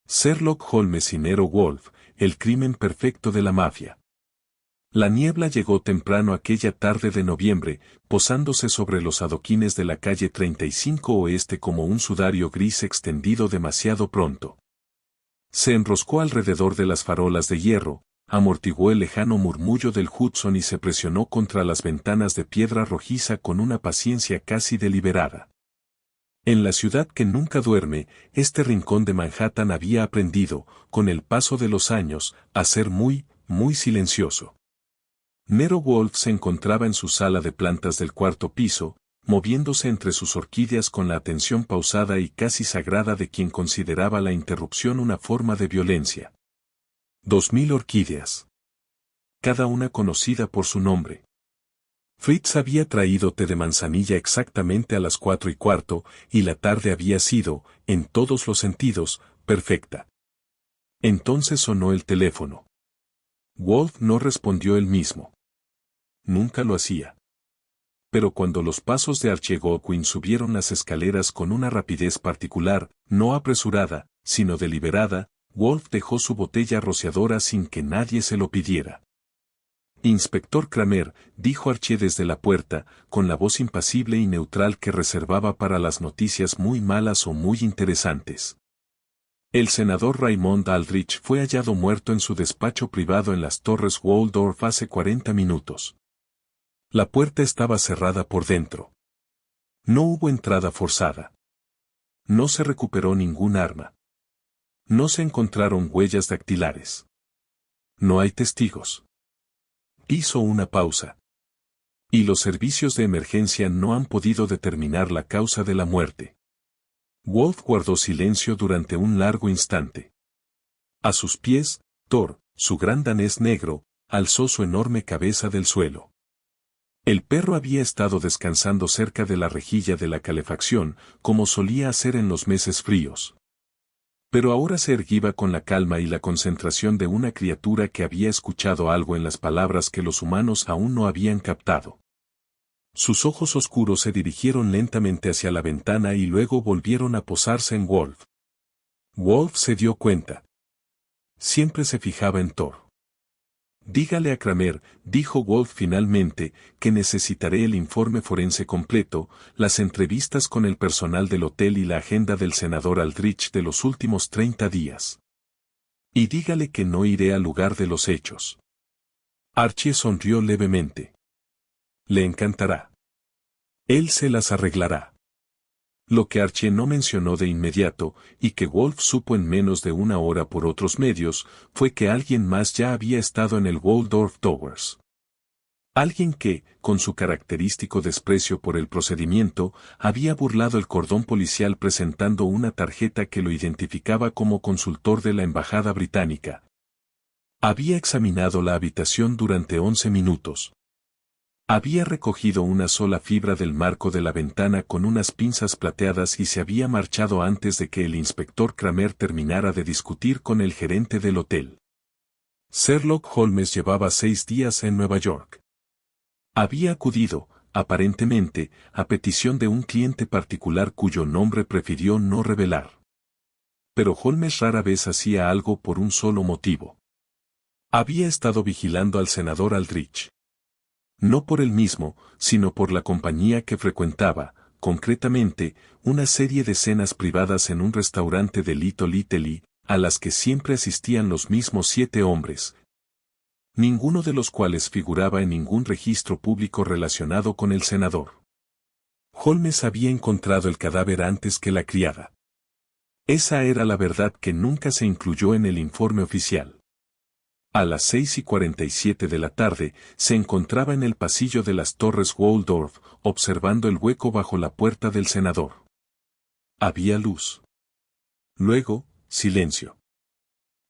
Sherlock Holmes y Nero Wolfe, el crimen perfecto de la mafia. La niebla llegó temprano aquella tarde de noviembre, posándose sobre los adoquines de la calle 35 Oeste como un sudario gris extendido demasiado pronto. Se enroscó alrededor de las farolas de hierro, amortiguó el lejano murmullo del Hudson y se presionó contra las ventanas de piedra rojiza con una paciencia casi deliberada. En la ciudad que nunca duerme, este rincón de Manhattan había aprendido, con el paso de los años, a ser muy, muy silencioso. Nero Wolfe se encontraba en su sala de plantas del cuarto piso, moviéndose entre sus orquídeas con la atención pausada y casi sagrada de quien consideraba la interrupción una forma de violencia. 2000 orquídeas. Cada una conocida por su nombre. Fritz había traído té de manzanilla exactamente a las 4:15, y la tarde había sido, en todos los sentidos, perfecta. Entonces sonó el teléfono. Wolfe no respondió él mismo. Nunca lo hacía. Pero cuando los pasos de Archie Goodwin subieron las escaleras con una rapidez particular, no apresurada, sino deliberada, Wolfe dejó su botella rociadora sin que nadie se lo pidiera. Inspector Kramer, dijo Archie desde la puerta, con la voz impasible y neutral que reservaba para las noticias muy malas o muy interesantes. El senador Raymond Aldrich fue hallado muerto en su despacho privado en las Torres Waldorf hace 40 minutos. La puerta estaba cerrada por dentro. No hubo entrada forzada. No se recuperó ningún arma. No se encontraron huellas dactilares. No hay testigos. Hizo una pausa. Y los servicios de emergencia no han podido determinar la causa de la muerte. Wolfe guardó silencio durante un largo instante. A sus pies, Thor, su gran danés negro, alzó su enorme cabeza del suelo. El perro había estado descansando cerca de la rejilla de la calefacción, como solía hacer en los meses fríos. Pero ahora se erguía con la calma y la concentración de una criatura que había escuchado algo en las palabras que los humanos aún no habían captado. Sus ojos oscuros se dirigieron lentamente hacia la ventana y luego volvieron a posarse en Wolfe. Wolfe se dio cuenta. Siempre se fijaba en Thor. Dígale a Kramer, dijo Wolfe finalmente, que necesitaré el informe forense completo, las entrevistas con el personal del hotel y la agenda del senador Aldrich de los últimos 30 días. Y dígale que no iré al lugar de los hechos. Archie sonrió levemente. Le encantará. Él se las arreglará. Lo que Archie no mencionó de inmediato, y que Wolfe supo en menos de una hora por otros medios, fue que alguien más ya había estado en el Waldorf Towers. Alguien que, con su característico desprecio por el procedimiento, había burlado el cordón policial presentando una tarjeta que lo identificaba como consultor de la embajada británica. Había examinado la habitación durante 11 minutos. Había recogido una sola fibra del marco de la ventana con unas pinzas plateadas y se había marchado antes de que el inspector Kramer terminara de discutir con el gerente del hotel. Sherlock Holmes llevaba 6 días en Nueva York. Había acudido, aparentemente, a petición de un cliente particular cuyo nombre prefirió no revelar. Pero Holmes rara vez hacía algo por un solo motivo. Había estado vigilando al senador Aldrich. No por él mismo, sino por la compañía que frecuentaba, concretamente, una serie de cenas privadas en un restaurante de Little Italy, a las que siempre asistían los mismos 7 hombres, ninguno de los cuales figuraba en ningún registro público relacionado con el senador. Holmes había encontrado el cadáver antes que la criada. Esa era la verdad que nunca se incluyó en el informe oficial. A las 6:47 de la tarde, se encontraba en el pasillo de las Torres Waldorf, observando el hueco bajo la puerta del senador. Había luz. Luego, silencio.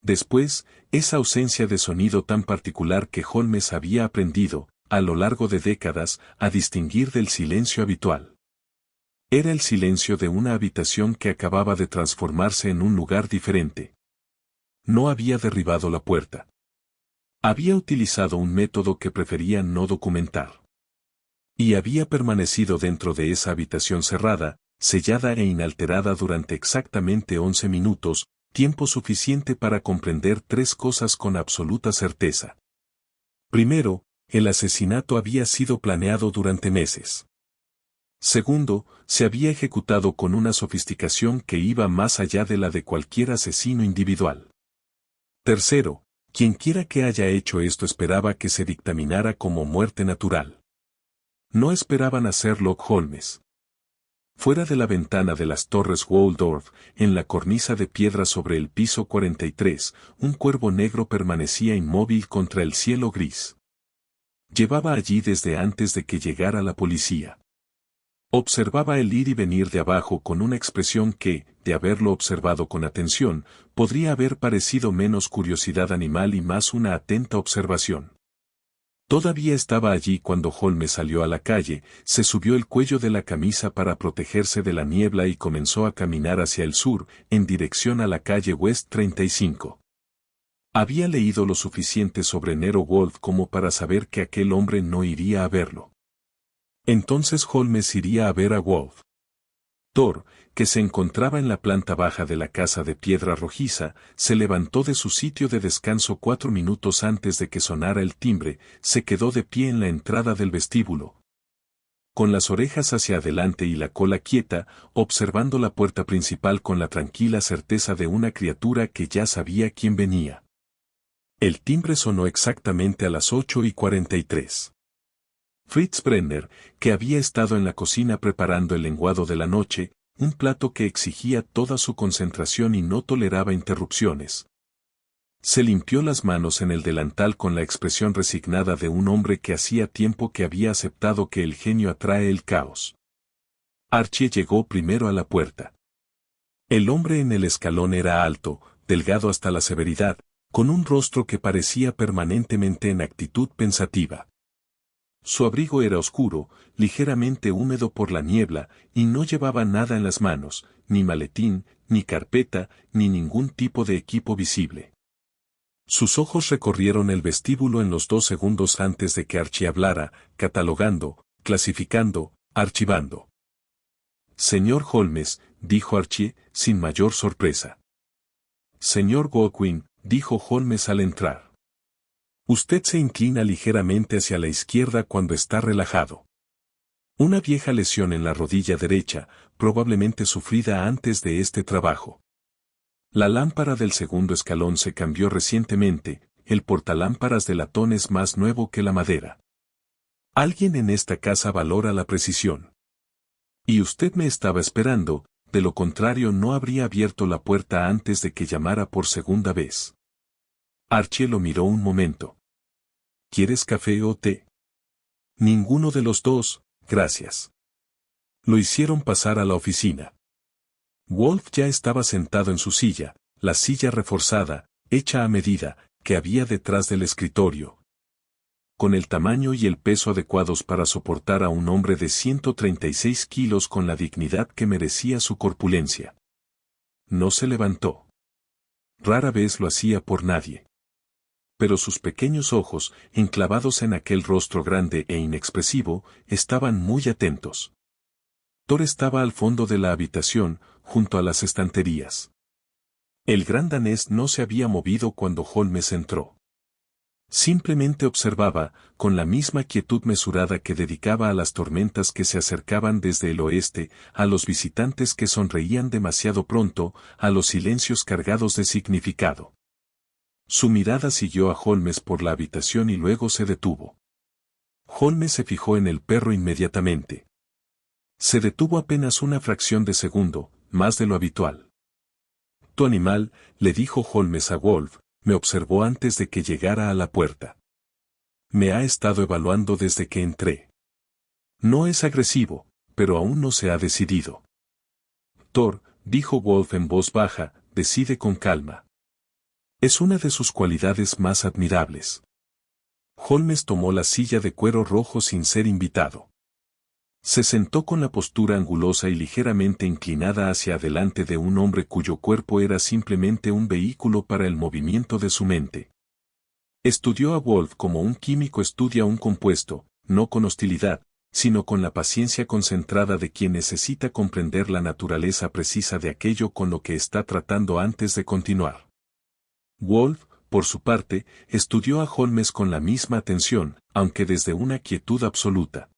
Después, esa ausencia de sonido tan particular que Holmes había aprendido, a lo largo de décadas, a distinguir del silencio habitual. Era el silencio de una habitación que acababa de transformarse en un lugar diferente. No había derribado la puerta. Había utilizado un método que prefería no documentar. Y había permanecido dentro de esa habitación cerrada, sellada e inalterada durante exactamente 11 minutos, tiempo suficiente para comprender tres cosas con absoluta certeza. Primero, el asesinato había sido planeado durante meses. Segundo, se había ejecutado con una sofisticación que iba más allá de la de cualquier asesino individual. Tercero, quienquiera que haya hecho esto esperaba que se dictaminara como muerte natural. No esperaban a Sherlock Holmes. Fuera de la ventana de las torres Waldorf, en la cornisa de piedra sobre el piso 43, un cuervo negro permanecía inmóvil contra el cielo gris. Llevaba allí desde antes de que llegara la policía. Observaba el ir y venir de abajo con una expresión que, de haberlo observado con atención, podría haber parecido menos curiosidad animal y más una atenta observación. Todavía estaba allí cuando Holmes salió a la calle, se subió el cuello de la camisa para protegerse de la niebla y comenzó a caminar hacia el sur, en dirección a la calle West 35. Había leído lo suficiente sobre Nero Wolfe como para saber que aquel hombre no iría a verlo. Entonces Holmes iría a ver a Wolfe. Thor, que se encontraba en la planta baja de la casa de piedra rojiza, se levantó de su sitio de descanso 4 minutos antes de que sonara el timbre, se quedó de pie en la entrada del vestíbulo. Con las orejas hacia adelante y la cola quieta, observando la puerta principal con la tranquila certeza de una criatura que ya sabía quién venía. El timbre sonó exactamente a las 8:43. Fritz Brenner, que había estado en la cocina preparando el lenguado de la noche, un plato que exigía toda su concentración y no toleraba interrupciones. Se limpió las manos en el delantal con la expresión resignada de un hombre que hacía tiempo que había aceptado que el genio atrae el caos. Archie llegó primero a la puerta. El hombre en el escalón era alto, delgado hasta la severidad, con un rostro que parecía permanentemente en actitud pensativa. Su abrigo era oscuro, ligeramente húmedo por la niebla, y no llevaba nada en las manos, ni maletín, ni carpeta, ni ningún tipo de equipo visible. Sus ojos recorrieron el vestíbulo en los 2 segundos antes de que Archie hablara, catalogando, clasificando, archivando. Señor Holmes, dijo Archie, sin mayor sorpresa. Señor Godwin, dijo Holmes al entrar. Usted se inclina ligeramente hacia la izquierda cuando está relajado. Una vieja lesión en la rodilla derecha, probablemente sufrida antes de este trabajo. La lámpara del segundo escalón se cambió recientemente, el portalámparas de latón es más nuevo que la madera. Alguien en esta casa valora la precisión. Y usted me estaba esperando, de lo contrario no habría abierto la puerta antes de que llamara por segunda vez. Archie lo miró un momento. ¿Quieres café o té? Ninguno de los dos, gracias. Lo hicieron pasar a la oficina. Wolfe ya estaba sentado en su silla, la silla reforzada, hecha a medida, que había detrás del escritorio. Con el tamaño y el peso adecuados para soportar a un hombre de 136 kilos con la dignidad que merecía su corpulencia. No se levantó. Rara vez lo hacía por nadie. Pero sus pequeños ojos, enclavados en aquel rostro grande e inexpresivo, estaban muy atentos. Thor estaba al fondo de la habitación, junto a las estanterías. El gran danés no se había movido cuando Holmes entró. Simplemente observaba, con la misma quietud mesurada que dedicaba a las tormentas que se acercaban desde el oeste, a los visitantes que sonreían demasiado pronto, a los silencios cargados de significado. Su mirada siguió a Holmes por la habitación y luego se detuvo. Holmes se fijó en el perro inmediatamente. Se detuvo apenas una fracción de segundo, más de lo habitual. Tu animal, le dijo Holmes a Wolfe, me observó antes de que llegara a la puerta. Me ha estado evaluando desde que entré. No es agresivo, pero aún no se ha decidido. Thor, dijo Wolfe en voz baja, decide con calma. Es una de sus cualidades más admirables. Holmes tomó la silla de cuero rojo sin ser invitado. Se sentó con la postura angulosa y ligeramente inclinada hacia adelante de un hombre cuyo cuerpo era simplemente un vehículo para el movimiento de su mente. Estudió a Wolfe como un químico estudia un compuesto, no con hostilidad, sino con la paciencia concentrada de quien necesita comprender la naturaleza precisa de aquello con lo que está tratando antes de continuar. Wolf, por su parte, estudió a Holmes con la misma atención, aunque desde una quietud absoluta.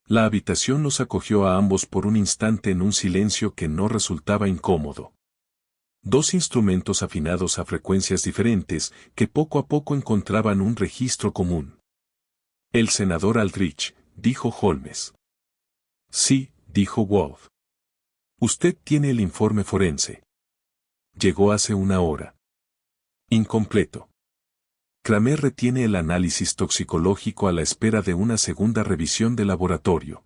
La habitación los acogió a ambos por un instante en un silencio que no resultaba incómodo. Dos instrumentos afinados a frecuencias diferentes, que poco a poco encontraban un registro común. El senador Aldrich, dijo Holmes. Sí, dijo Wolf. Usted tiene el informe forense. Llegó hace una hora. Incompleto. Kramer retiene el análisis toxicológico a la espera de una segunda revisión de laboratorio.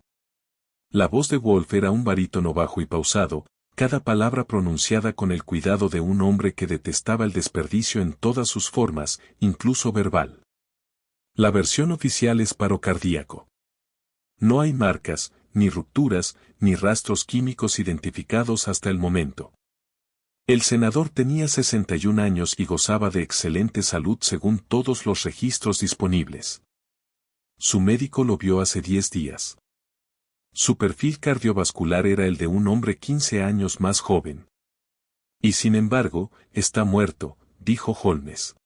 La voz de Wolf era un barítono bajo y pausado, cada palabra pronunciada con el cuidado de un hombre que detestaba el desperdicio en todas sus formas, incluso verbal. La versión oficial es paro cardíaco. No hay marcas, ni rupturas, ni rastros químicos identificados hasta el momento. El senador tenía 61 años y gozaba de excelente salud según todos los registros disponibles. Su médico lo vio hace 10 días. Su perfil cardiovascular era el de un hombre 15 años más joven. Y sin embargo, está muerto, dijo Holmes.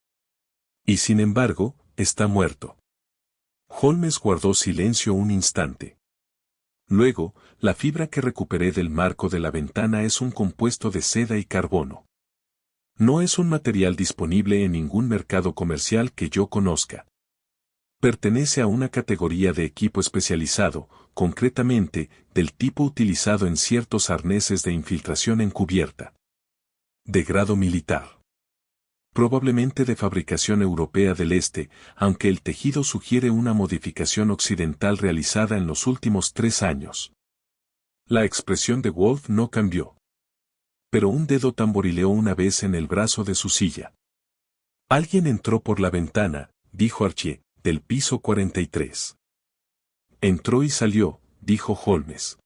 Y sin embargo, está muerto. Holmes guardó silencio un instante. Luego, la fibra que recuperé del marco de la ventana es un compuesto de seda y carbono. No es un material disponible en ningún mercado comercial que yo conozca. Pertenece a una categoría de equipo especializado, concretamente, del tipo utilizado en ciertos arneses de infiltración encubierta. De grado militar. Probablemente de fabricación europea del este, aunque el tejido sugiere una modificación occidental realizada en los últimos 3 años. La expresión de Wolf no cambió. Pero un dedo tamborileó una vez en el brazo de su silla. Alguien entró por la ventana, dijo Archie, del piso 43. Entró y salió, dijo Holmes.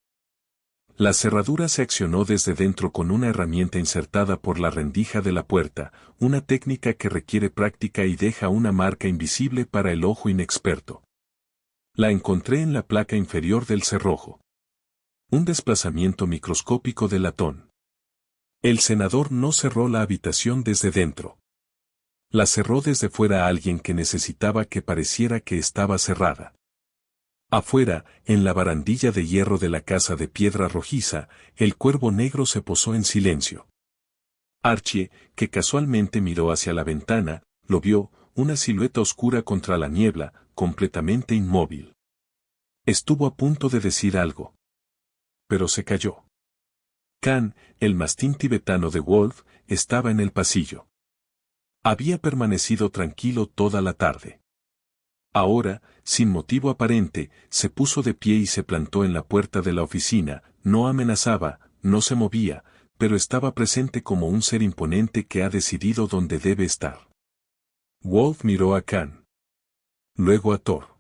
La cerradura se accionó desde dentro con una herramienta insertada por la rendija de la puerta, una técnica que requiere práctica y deja una marca invisible para el ojo inexperto. La encontré en la placa inferior del cerrojo. Un desplazamiento microscópico de latón. El senador no cerró la habitación desde dentro. La cerró desde fuera a alguien que necesitaba que pareciera que estaba cerrada. Afuera, en la barandilla de hierro de la casa de piedra rojiza, el cuervo negro se posó en silencio. Archie, que casualmente miró hacia la ventana, lo vio, una silueta oscura contra la niebla, completamente inmóvil. Estuvo a punto de decir algo. Pero se calló. Khan, el mastín tibetano de Wolf, estaba en el pasillo. Había permanecido tranquilo toda la tarde. Ahora, sin motivo aparente, se puso de pie y se plantó en la puerta de la oficina, no amenazaba, no se movía, pero estaba presente como un ser imponente que ha decidido dónde debe estar. Wolf miró a Khan. Luego a Thor.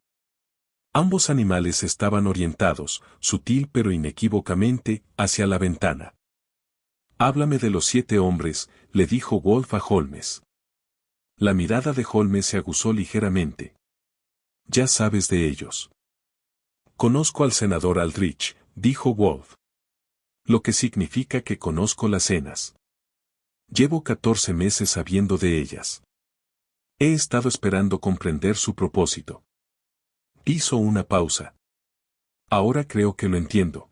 Ambos animales estaban orientados, sutil pero inequívocamente, hacia la ventana. Háblame de los 7 hombres, le dijo Wolf a Holmes. La mirada de Holmes se aguzó ligeramente. Ya sabes de ellos. Conozco al senador Aldrich, dijo Wolf. Lo que significa que conozco las cenas. Llevo 14 meses sabiendo de ellas. He estado esperando comprender su propósito. Hizo una pausa. Ahora creo que lo entiendo.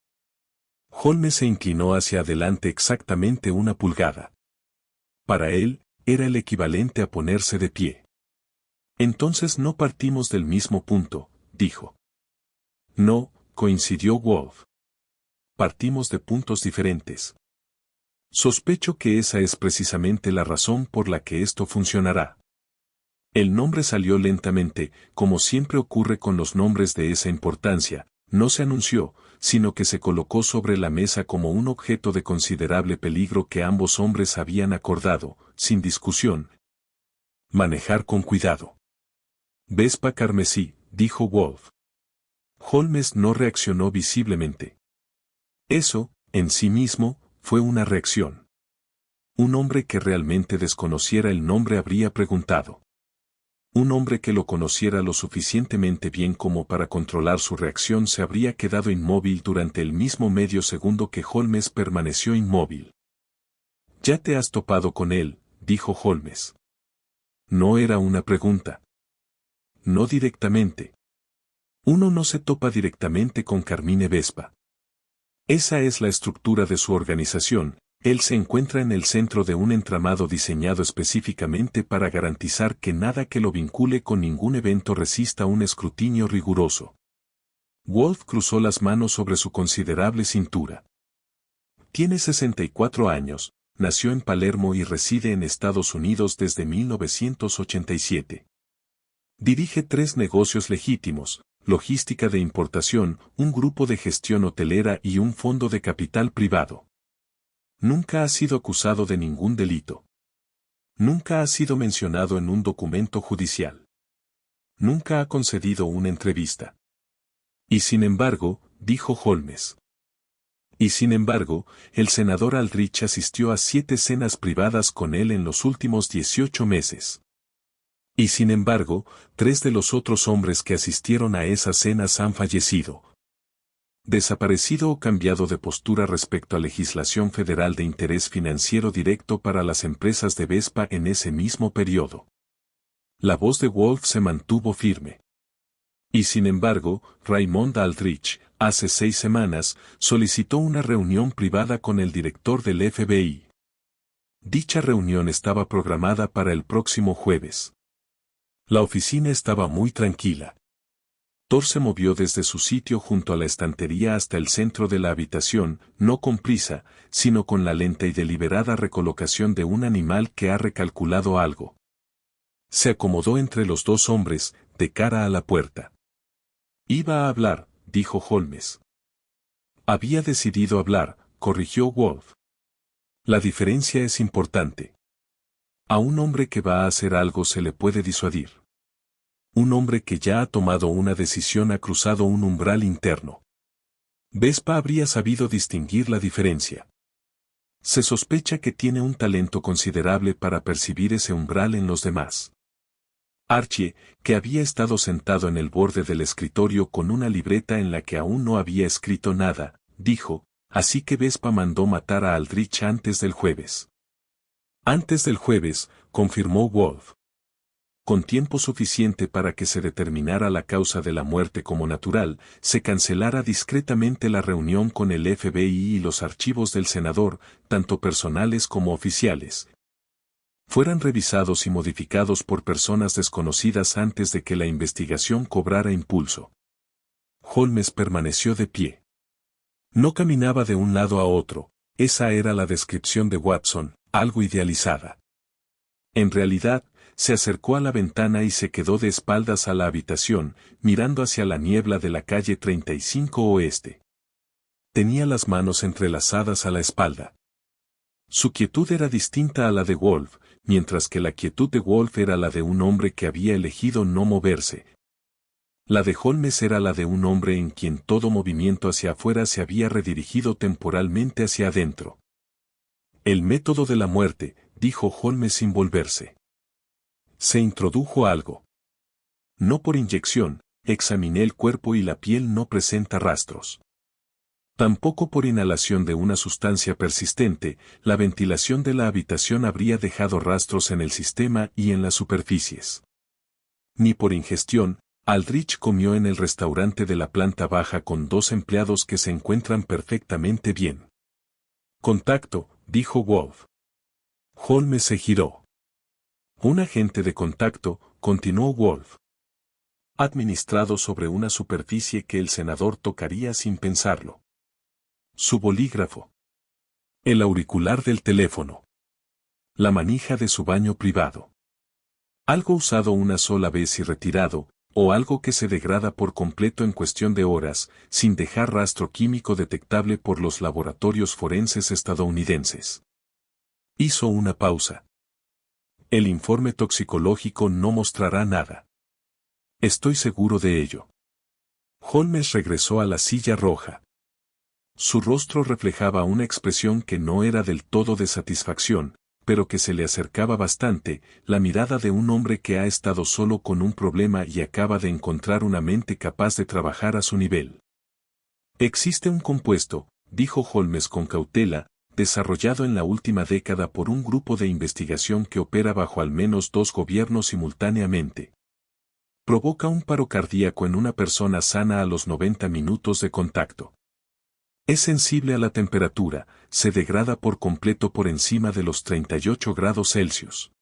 Holmes se inclinó hacia adelante exactamente 1 pulgada. Para él, era el equivalente a ponerse de pie. Entonces no partimos del mismo punto, dijo. No, coincidió Wolf. Partimos de puntos diferentes. Sospecho que esa es precisamente la razón por la que esto funcionará. El nombre salió lentamente, como siempre ocurre con los nombres de esa importancia, no se anunció, sino que se colocó sobre la mesa como un objeto de considerable peligro que ambos hombres habían acordado, sin discusión, manejar con cuidado. Vespa carmesí, dijo Wolf. Holmes no reaccionó visiblemente. Eso, en sí mismo, fue una reacción. Un hombre que realmente desconociera el nombre habría preguntado. Un hombre que lo conociera lo suficientemente bien como para controlar su reacción se habría quedado inmóvil durante el mismo medio segundo que Holmes permaneció inmóvil. «¿Ya te has topado con él?», dijo Holmes. No era una pregunta. No directamente. Uno no se topa directamente con Carmine Vespa. Esa es la estructura de su organización. Él se encuentra en el centro de un entramado diseñado específicamente para garantizar que nada que lo vincule con ningún evento resista un escrutinio riguroso. Wolf cruzó las manos sobre su considerable cintura. Tiene 64 años, nació en Palermo y reside en Estados Unidos desde 1987. Dirige 3 negocios legítimos: logística de importación, un grupo de gestión hotelera y un fondo de capital privado. Nunca ha sido acusado de ningún delito. Nunca ha sido mencionado en un documento judicial. Nunca ha concedido una entrevista. Y sin embargo, dijo Holmes. Y sin embargo, el senador Aldrich asistió a 7 cenas privadas con él en los últimos 18 meses. Y sin embargo, 3 de los otros hombres que asistieron a esas cenas han fallecido. Desaparecido o cambiado de postura respecto a legislación federal de interés financiero directo para las empresas de Vespa en ese mismo periodo. La voz de Wolf se mantuvo firme. Y sin embargo, Raymond Aldrich, hace 6 semanas, solicitó una reunión privada con el director del FBI. Dicha reunión estaba programada para el próximo jueves. La oficina estaba muy tranquila. Thor se movió desde su sitio junto a la estantería hasta el centro de la habitación, no con prisa, sino con la lenta y deliberada recolocación de un animal que ha recalculado algo. Se acomodó entre los 2 hombres, de cara a la puerta. Iba a hablar, dijo Holmes. Había decidido hablar, corrigió Wolf. La diferencia es importante. A un hombre que va a hacer algo se le puede disuadir. Un hombre que ya ha tomado una decisión ha cruzado un umbral interno. Vespa habría sabido distinguir la diferencia. Se sospecha que tiene un talento considerable para percibir ese umbral en los demás. Archie, que había estado sentado en el borde del escritorio con una libreta en la que aún no había escrito nada, dijo: «Así que Vespa mandó matar a Aldrich antes del jueves». «Antes del jueves», confirmó Wolf. Con tiempo suficiente para que se determinara la causa de la muerte como natural, se cancelara discretamente la reunión con el FBI y los archivos del senador, tanto personales como oficiales, fueran revisados y modificados por personas desconocidas antes de que la investigación cobrara impulso. Holmes permaneció de pie. No caminaba de un lado a otro, esa era la descripción de Watson, algo idealizada. En realidad, se acercó a la ventana y se quedó de espaldas a la habitación, mirando hacia la niebla de la calle 35 Oeste. Tenía las manos entrelazadas a la espalda. Su quietud era distinta a la de Wolf, mientras que la quietud de Wolf era la de un hombre que había elegido no moverse. La de Holmes era la de un hombre en quien todo movimiento hacia afuera se había redirigido temporalmente hacia adentro. «El método de la muerte», dijo Holmes sin volverse. «Se introdujo algo. No por inyección, examiné el cuerpo y la piel no presenta rastros. Tampoco por inhalación de una sustancia persistente, la ventilación de la habitación habría dejado rastros en el sistema y en las superficies. Ni por ingestión, Aldrich comió en el restaurante de la planta baja con 2 empleados que se encuentran perfectamente bien». «Contacto», dijo Wolf. Holmes se giró. «Un agente de contacto», continuó Wolf. «Administrado sobre una superficie que el senador tocaría sin pensarlo. Su bolígrafo. El auricular del teléfono. La manija de su baño privado. Algo usado una sola vez y retirado, o algo que se degrada por completo en cuestión de horas, sin dejar rastro químico detectable por los laboratorios forenses estadounidenses». Hizo una pausa. «El informe toxicológico no mostrará nada. Estoy seguro de ello». Holmes regresó a la silla roja. Su rostro reflejaba una expresión que no era del todo de satisfacción, pero que se le acercaba bastante, la mirada de un hombre que ha estado solo con un problema y acaba de encontrar una mente capaz de trabajar a su nivel. Existe un compuesto, dijo Holmes con cautela, desarrollado en la última década por un grupo de investigación que opera bajo al menos 2 gobiernos simultáneamente. Provoca un paro cardíaco en una persona sana a los 90 minutos de contacto. Es sensible a la temperatura, se degrada por completo por encima de los 38 grados Celsius.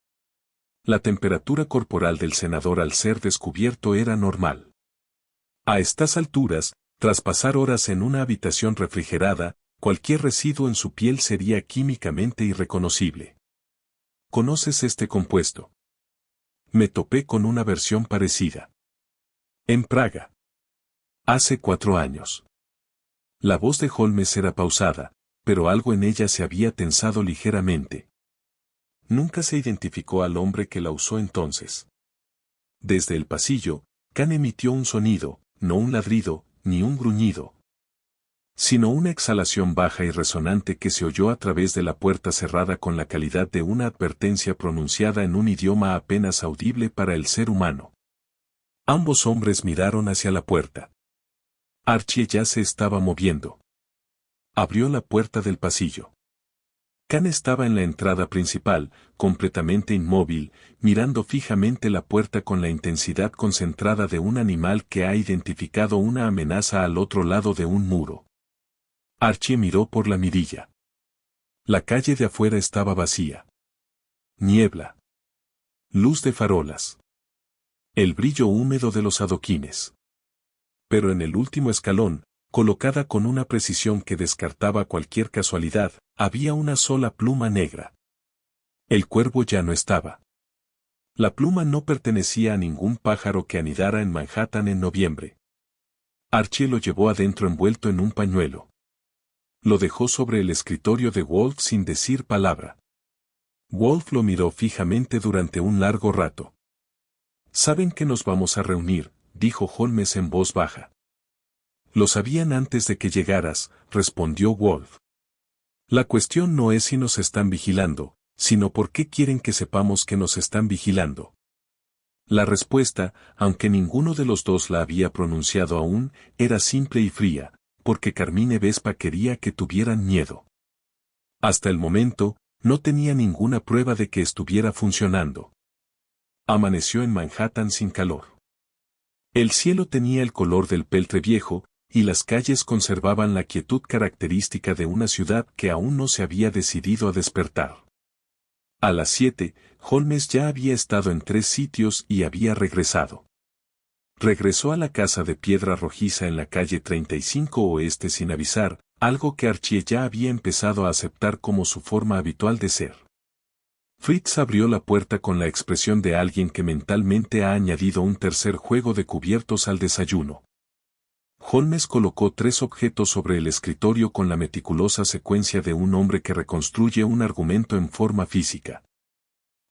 La temperatura corporal del senador al ser descubierto era normal. A estas alturas, tras pasar horas en una habitación refrigerada, cualquier residuo en su piel sería químicamente irreconocible. ¿Conoces este compuesto? Me topé con una versión parecida. En Praga. Hace 4 años. La voz de Holmes era pausada, pero algo en ella se había tensado ligeramente. Nunca se identificó al hombre que la usó entonces. Desde el pasillo, Khan emitió un sonido, no un ladrido, ni un gruñido, sino una exhalación baja y resonante que se oyó a través de la puerta cerrada con la calidad de una advertencia pronunciada en un idioma apenas audible para el ser humano. Ambos hombres miraron hacia la puerta. Archie ya se estaba moviendo. Abrió la puerta del pasillo. Khan estaba en la entrada principal, completamente inmóvil, mirando fijamente la puerta con la intensidad concentrada de un animal que ha identificado una amenaza al otro lado de un muro. Archie miró por la mirilla. La calle de afuera estaba vacía. Niebla. Luz de farolas. El brillo húmedo de los adoquines. Pero en el último escalón, colocada con una precisión que descartaba cualquier casualidad, había una sola pluma negra. El cuervo ya no estaba. La pluma no pertenecía a ningún pájaro que anidara en Manhattan en noviembre. Archie lo llevó adentro envuelto en un pañuelo. Lo dejó sobre el escritorio de Wolf sin decir palabra. Wolf lo miró fijamente durante un largo rato. «Saben que nos vamos a reunir», dijo Holmes en voz baja. «Lo sabían antes de que llegaras», respondió Wolf. «La cuestión no es si nos están vigilando, sino por qué quieren que sepamos que nos están vigilando». La respuesta, aunque ninguno de los dos la había pronunciado aún, era simple y fría, porque Carmine Vespa quería que tuvieran miedo. Hasta el momento, no tenía ninguna prueba de que estuviera funcionando. Amaneció en Manhattan sin calor. El cielo tenía el color del peltre viejo, y las calles conservaban la quietud característica de una ciudad que aún no se había decidido a despertar. A las 7, Holmes ya había estado en 3 sitios y había regresado. Regresó a la casa de piedra rojiza en la calle 35 Oeste sin avisar, algo que Archie ya había empezado a aceptar como su forma habitual de ser. Fritz abrió la puerta con la expresión de alguien que mentalmente ha añadido un tercer juego de cubiertos al desayuno. Holmes colocó 3 objetos sobre el escritorio con la meticulosa secuencia de un hombre que reconstruye un argumento en forma física.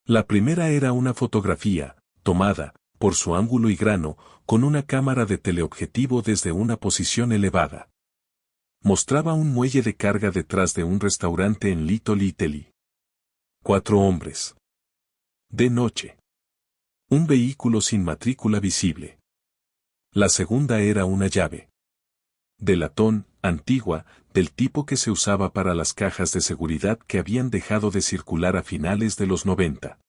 La primera era una fotografía, tomada, por su ángulo y grano, con una cámara de teleobjetivo desde una posición elevada. Mostraba un muelle de carga detrás de un restaurante en Little Italy. 4 hombres. De noche. Un vehículo sin matrícula visible. La segunda era una llave. De latón, antigua, del tipo que se usaba para las cajas de seguridad que habían dejado de circular a finales de los 90.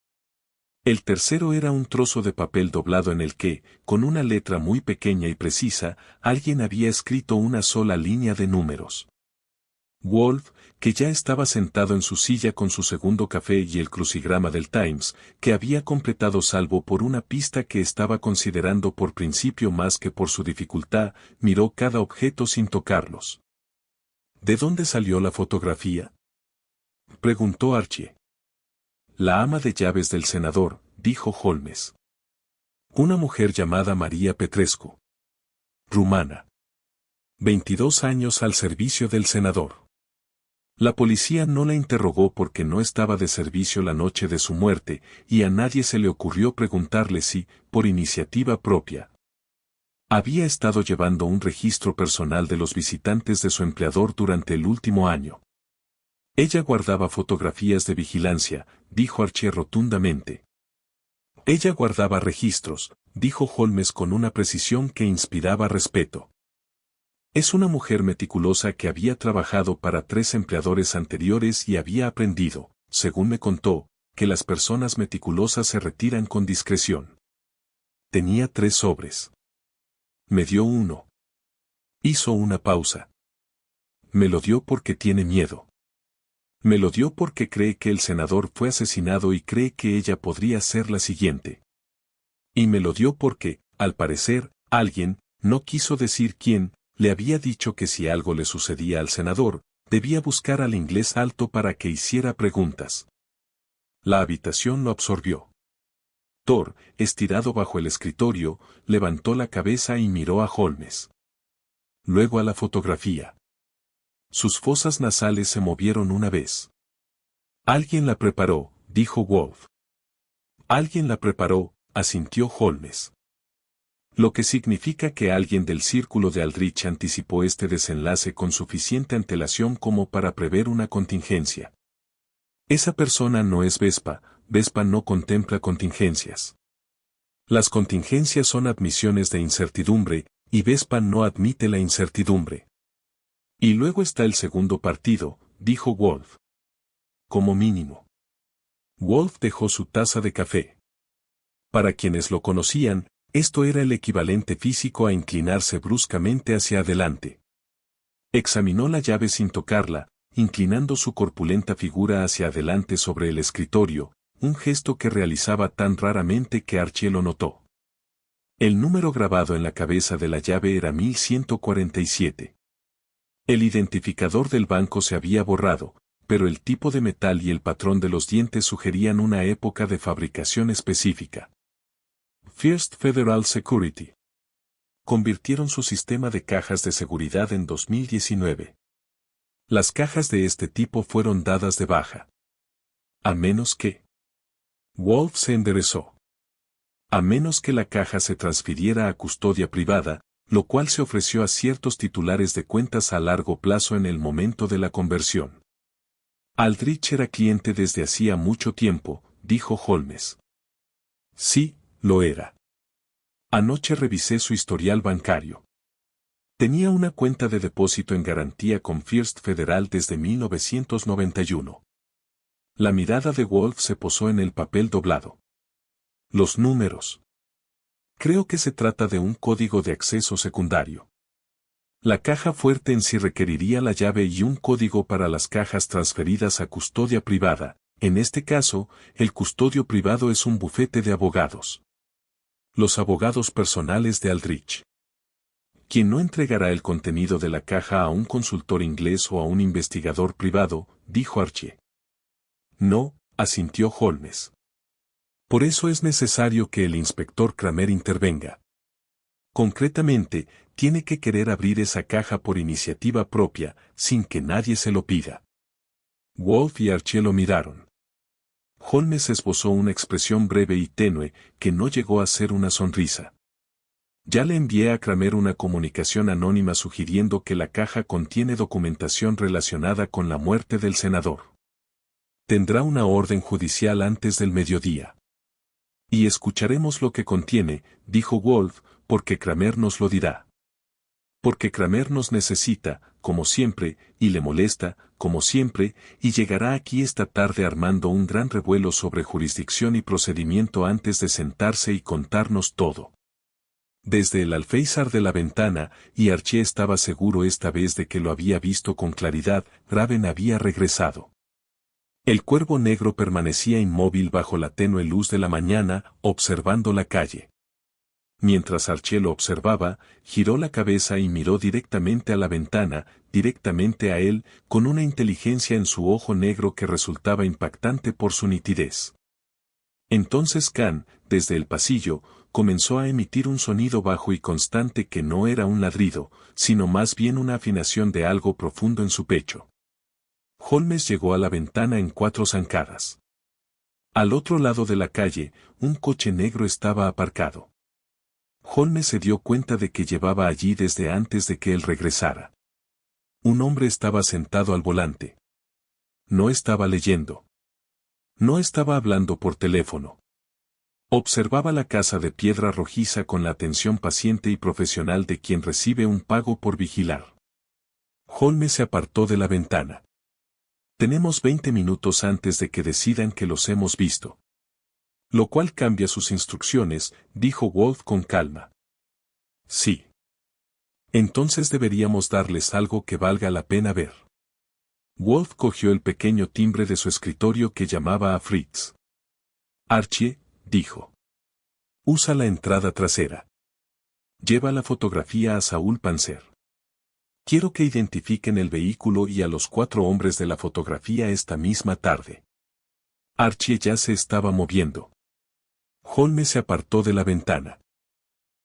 El tercero era un trozo de papel doblado en el que, con una letra muy pequeña y precisa, alguien había escrito una sola línea de números. Wolf, que ya estaba sentado en su silla con su segundo café y el crucigrama del Times, que había completado salvo por una pista que estaba considerando por principio más que por su dificultad, miró cada objeto sin tocarlos. ¿De dónde salió la fotografía?, preguntó Archie. La ama de llaves del senador, dijo Holmes. Una mujer llamada María Petrescu. Rumana. 22 años al servicio del senador. La policía no la interrogó porque no estaba de servicio la noche de su muerte, y a nadie se le ocurrió preguntarle si, por iniciativa propia, había estado llevando un registro personal de los visitantes de su empleador durante el último año. Ella guardaba fotografías de vigilancia, dijo Archie rotundamente. Ella guardaba registros, dijo Holmes con una precisión que inspiraba respeto. Es una mujer meticulosa que había trabajado para 3 empleadores anteriores y había aprendido, según me contó, que las personas meticulosas se retiran con discreción. Tenía 3 sobres. Me dio uno. Hizo una pausa. Me lo dio porque tiene miedo. Me lo dio porque cree que el senador fue asesinado y cree que ella podría ser la siguiente. Y me lo dio porque, al parecer, alguien, no quiso decir quién, le había dicho que si algo le sucedía al senador, debía buscar al inglés alto para que hiciera preguntas. La habitación lo absorbió. Thor, estirado bajo el escritorio, levantó la cabeza y miró a Holmes. Luego a la fotografía. Sus fosas nasales se movieron una vez. Alguien la preparó, dijo Wolf. Alguien la preparó, asintió Holmes. Lo que significa que alguien del círculo de Aldrich anticipó este desenlace con suficiente antelación como para prever una contingencia. Esa persona no es Vespa, Vespa no contempla contingencias. Las contingencias son admisiones de incertidumbre, y Vespa no admite la incertidumbre. Y luego está el segundo partido, dijo Wolf. Como mínimo. Wolf dejó su taza de café. Para quienes lo conocían, esto era el equivalente físico a inclinarse bruscamente hacia adelante. Examinó la llave sin tocarla, inclinando su corpulenta figura hacia adelante sobre el escritorio, un gesto que realizaba tan raramente que Archie lo notó. El número grabado en la cabeza de la llave era 1147. El identificador del banco se había borrado, pero el tipo de metal y el patrón de los dientes sugerían una época de fabricación específica. First Federal Security. Convirtieron su sistema de cajas de seguridad en 2019. Las cajas de este tipo fueron dadas de baja. A menos que... Wolf se enderezó. A menos que la caja se transfiriera a custodia privada, lo cual se ofreció a ciertos titulares de cuentas a largo plazo en el momento de la conversión. Aldrich era cliente desde hacía mucho tiempo, dijo Holmes. Sí, lo era. Anoche revisé su historial bancario. Tenía una cuenta de depósito en garantía con First Federal desde 1991. La mirada de Wolf se posó en el papel doblado. Los números. Creo que se trata de un código de acceso secundario. La caja fuerte en sí requeriría la llave y un código para las cajas transferidas a custodia privada. En este caso, el custodio privado es un bufete de abogados. Los abogados personales de Aldrich. Quien no entregará el contenido de la caja a un consultor inglés o a un investigador privado, dijo Archie. No, asintió Holmes. Por eso es necesario que el inspector Kramer intervenga. Concretamente, tiene que querer abrir esa caja por iniciativa propia, sin que nadie se lo pida. Wolf y Archie lo miraron. Holmes esbozó una expresión breve y tenue, que no llegó a ser una sonrisa. Ya le envié a Kramer una comunicación anónima sugiriendo que la caja contiene documentación relacionada con la muerte del senador. Tendrá una orden judicial antes del mediodía. Y escucharemos lo que contiene, dijo Wolf, porque Kramer nos lo dirá. Porque Kramer nos necesita, como siempre, y le molesta, como siempre, y llegará aquí esta tarde armando un gran revuelo sobre jurisdicción y procedimiento antes de sentarse y contarnos todo. Desde el alféizar de la ventana, y Archie estaba seguro esta vez de que lo había visto con claridad, Raven había regresado. El cuervo negro permanecía inmóvil bajo la tenue luz de la mañana, observando la calle. Mientras Archie lo observaba, giró la cabeza y miró directamente a la ventana, directamente a él, con una inteligencia en su ojo negro que resultaba impactante por su nitidez. Entonces Khan, desde el pasillo, comenzó a emitir un sonido bajo y constante que no era un ladrido, sino más bien una afinación de algo profundo en su pecho. Holmes llegó a la ventana en 4 zancadas. Al otro lado de la calle, un coche negro estaba aparcado. Holmes se dio cuenta de que llevaba allí desde antes de que él regresara. Un hombre estaba sentado al volante. No estaba leyendo. No estaba hablando por teléfono. Observaba la casa de piedra rojiza con la atención paciente y profesional de quien recibe un pago por vigilar. Holmes se apartó de la ventana. Tenemos 20 minutos antes de que decidan que los hemos visto. Lo cual cambia sus instrucciones, dijo Wolf con calma. Sí. Entonces deberíamos darles algo que valga la pena ver. Wolf cogió el pequeño timbre de su escritorio que llamaba a Fritz. Archie, dijo. Usa la entrada trasera. Lleva la fotografía a Saúl Panzer. Quiero que identifiquen el vehículo y a los 4 hombres de la fotografía esta misma tarde. Archie ya se estaba moviendo. Holmes se apartó de la ventana.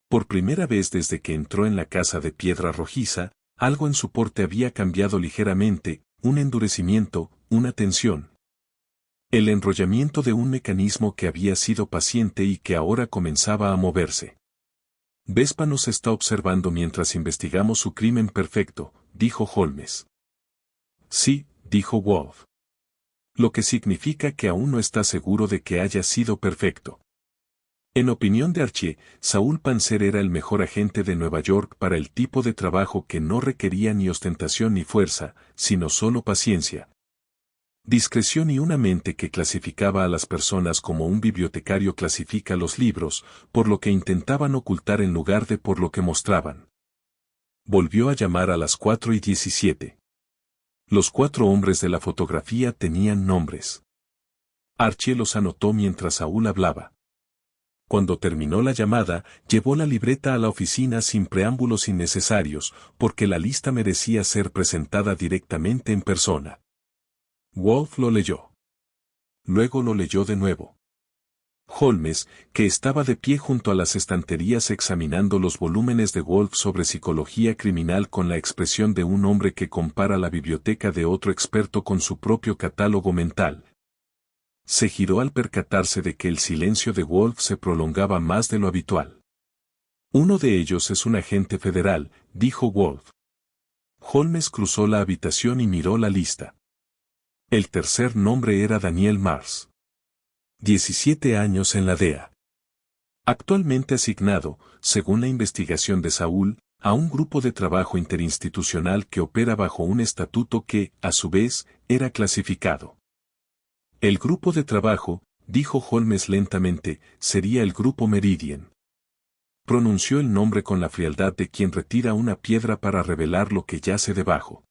Por primera vez desde que entró en la casa de piedra rojiza, algo en su porte había cambiado ligeramente, un endurecimiento, una tensión. El enrollamiento de un mecanismo que había sido paciente y que ahora comenzaba a moverse. Vespa nos está observando mientras investigamos su crimen perfecto, dijo Holmes. Sí, dijo Wolf. Lo que significa que aún no está seguro de que haya sido perfecto. En opinión de Archie, Saúl Panzer era el mejor agente de Nueva York para el tipo de trabajo que no requería ni ostentación ni fuerza, sino solo paciencia. Discreción y una mente que clasificaba a las personas como un bibliotecario clasifica los libros, por lo que intentaban ocultar en lugar de por lo que mostraban. Volvió a llamar a las 4:17. Los 4 hombres de la fotografía tenían nombres. Archie los anotó mientras Saúl hablaba. Cuando terminó la llamada, llevó la libreta a la oficina sin preámbulos innecesarios, porque la lista merecía ser presentada directamente en persona. Wolf lo leyó. Luego lo leyó de nuevo. Holmes, que estaba de pie junto a las estanterías examinando los volúmenes de Wolf sobre psicología criminal con la expresión de un hombre que compara la biblioteca de otro experto con su propio catálogo mental. Se giró al percatarse de que el silencio de Wolf se prolongaba más de lo habitual. Uno de ellos es un agente federal, dijo Wolf. Holmes cruzó la habitación y miró la lista. El tercer nombre era Daniel Mars. 17 años en la DEA. Actualmente asignado, según la investigación de Saúl, a un grupo de trabajo interinstitucional que opera bajo un estatuto que, a su vez, era clasificado. El grupo de trabajo, dijo Holmes lentamente, sería el Grupo Meridian. Pronunció el nombre con la frialdad de quien retira una piedra para revelar lo que yace debajo.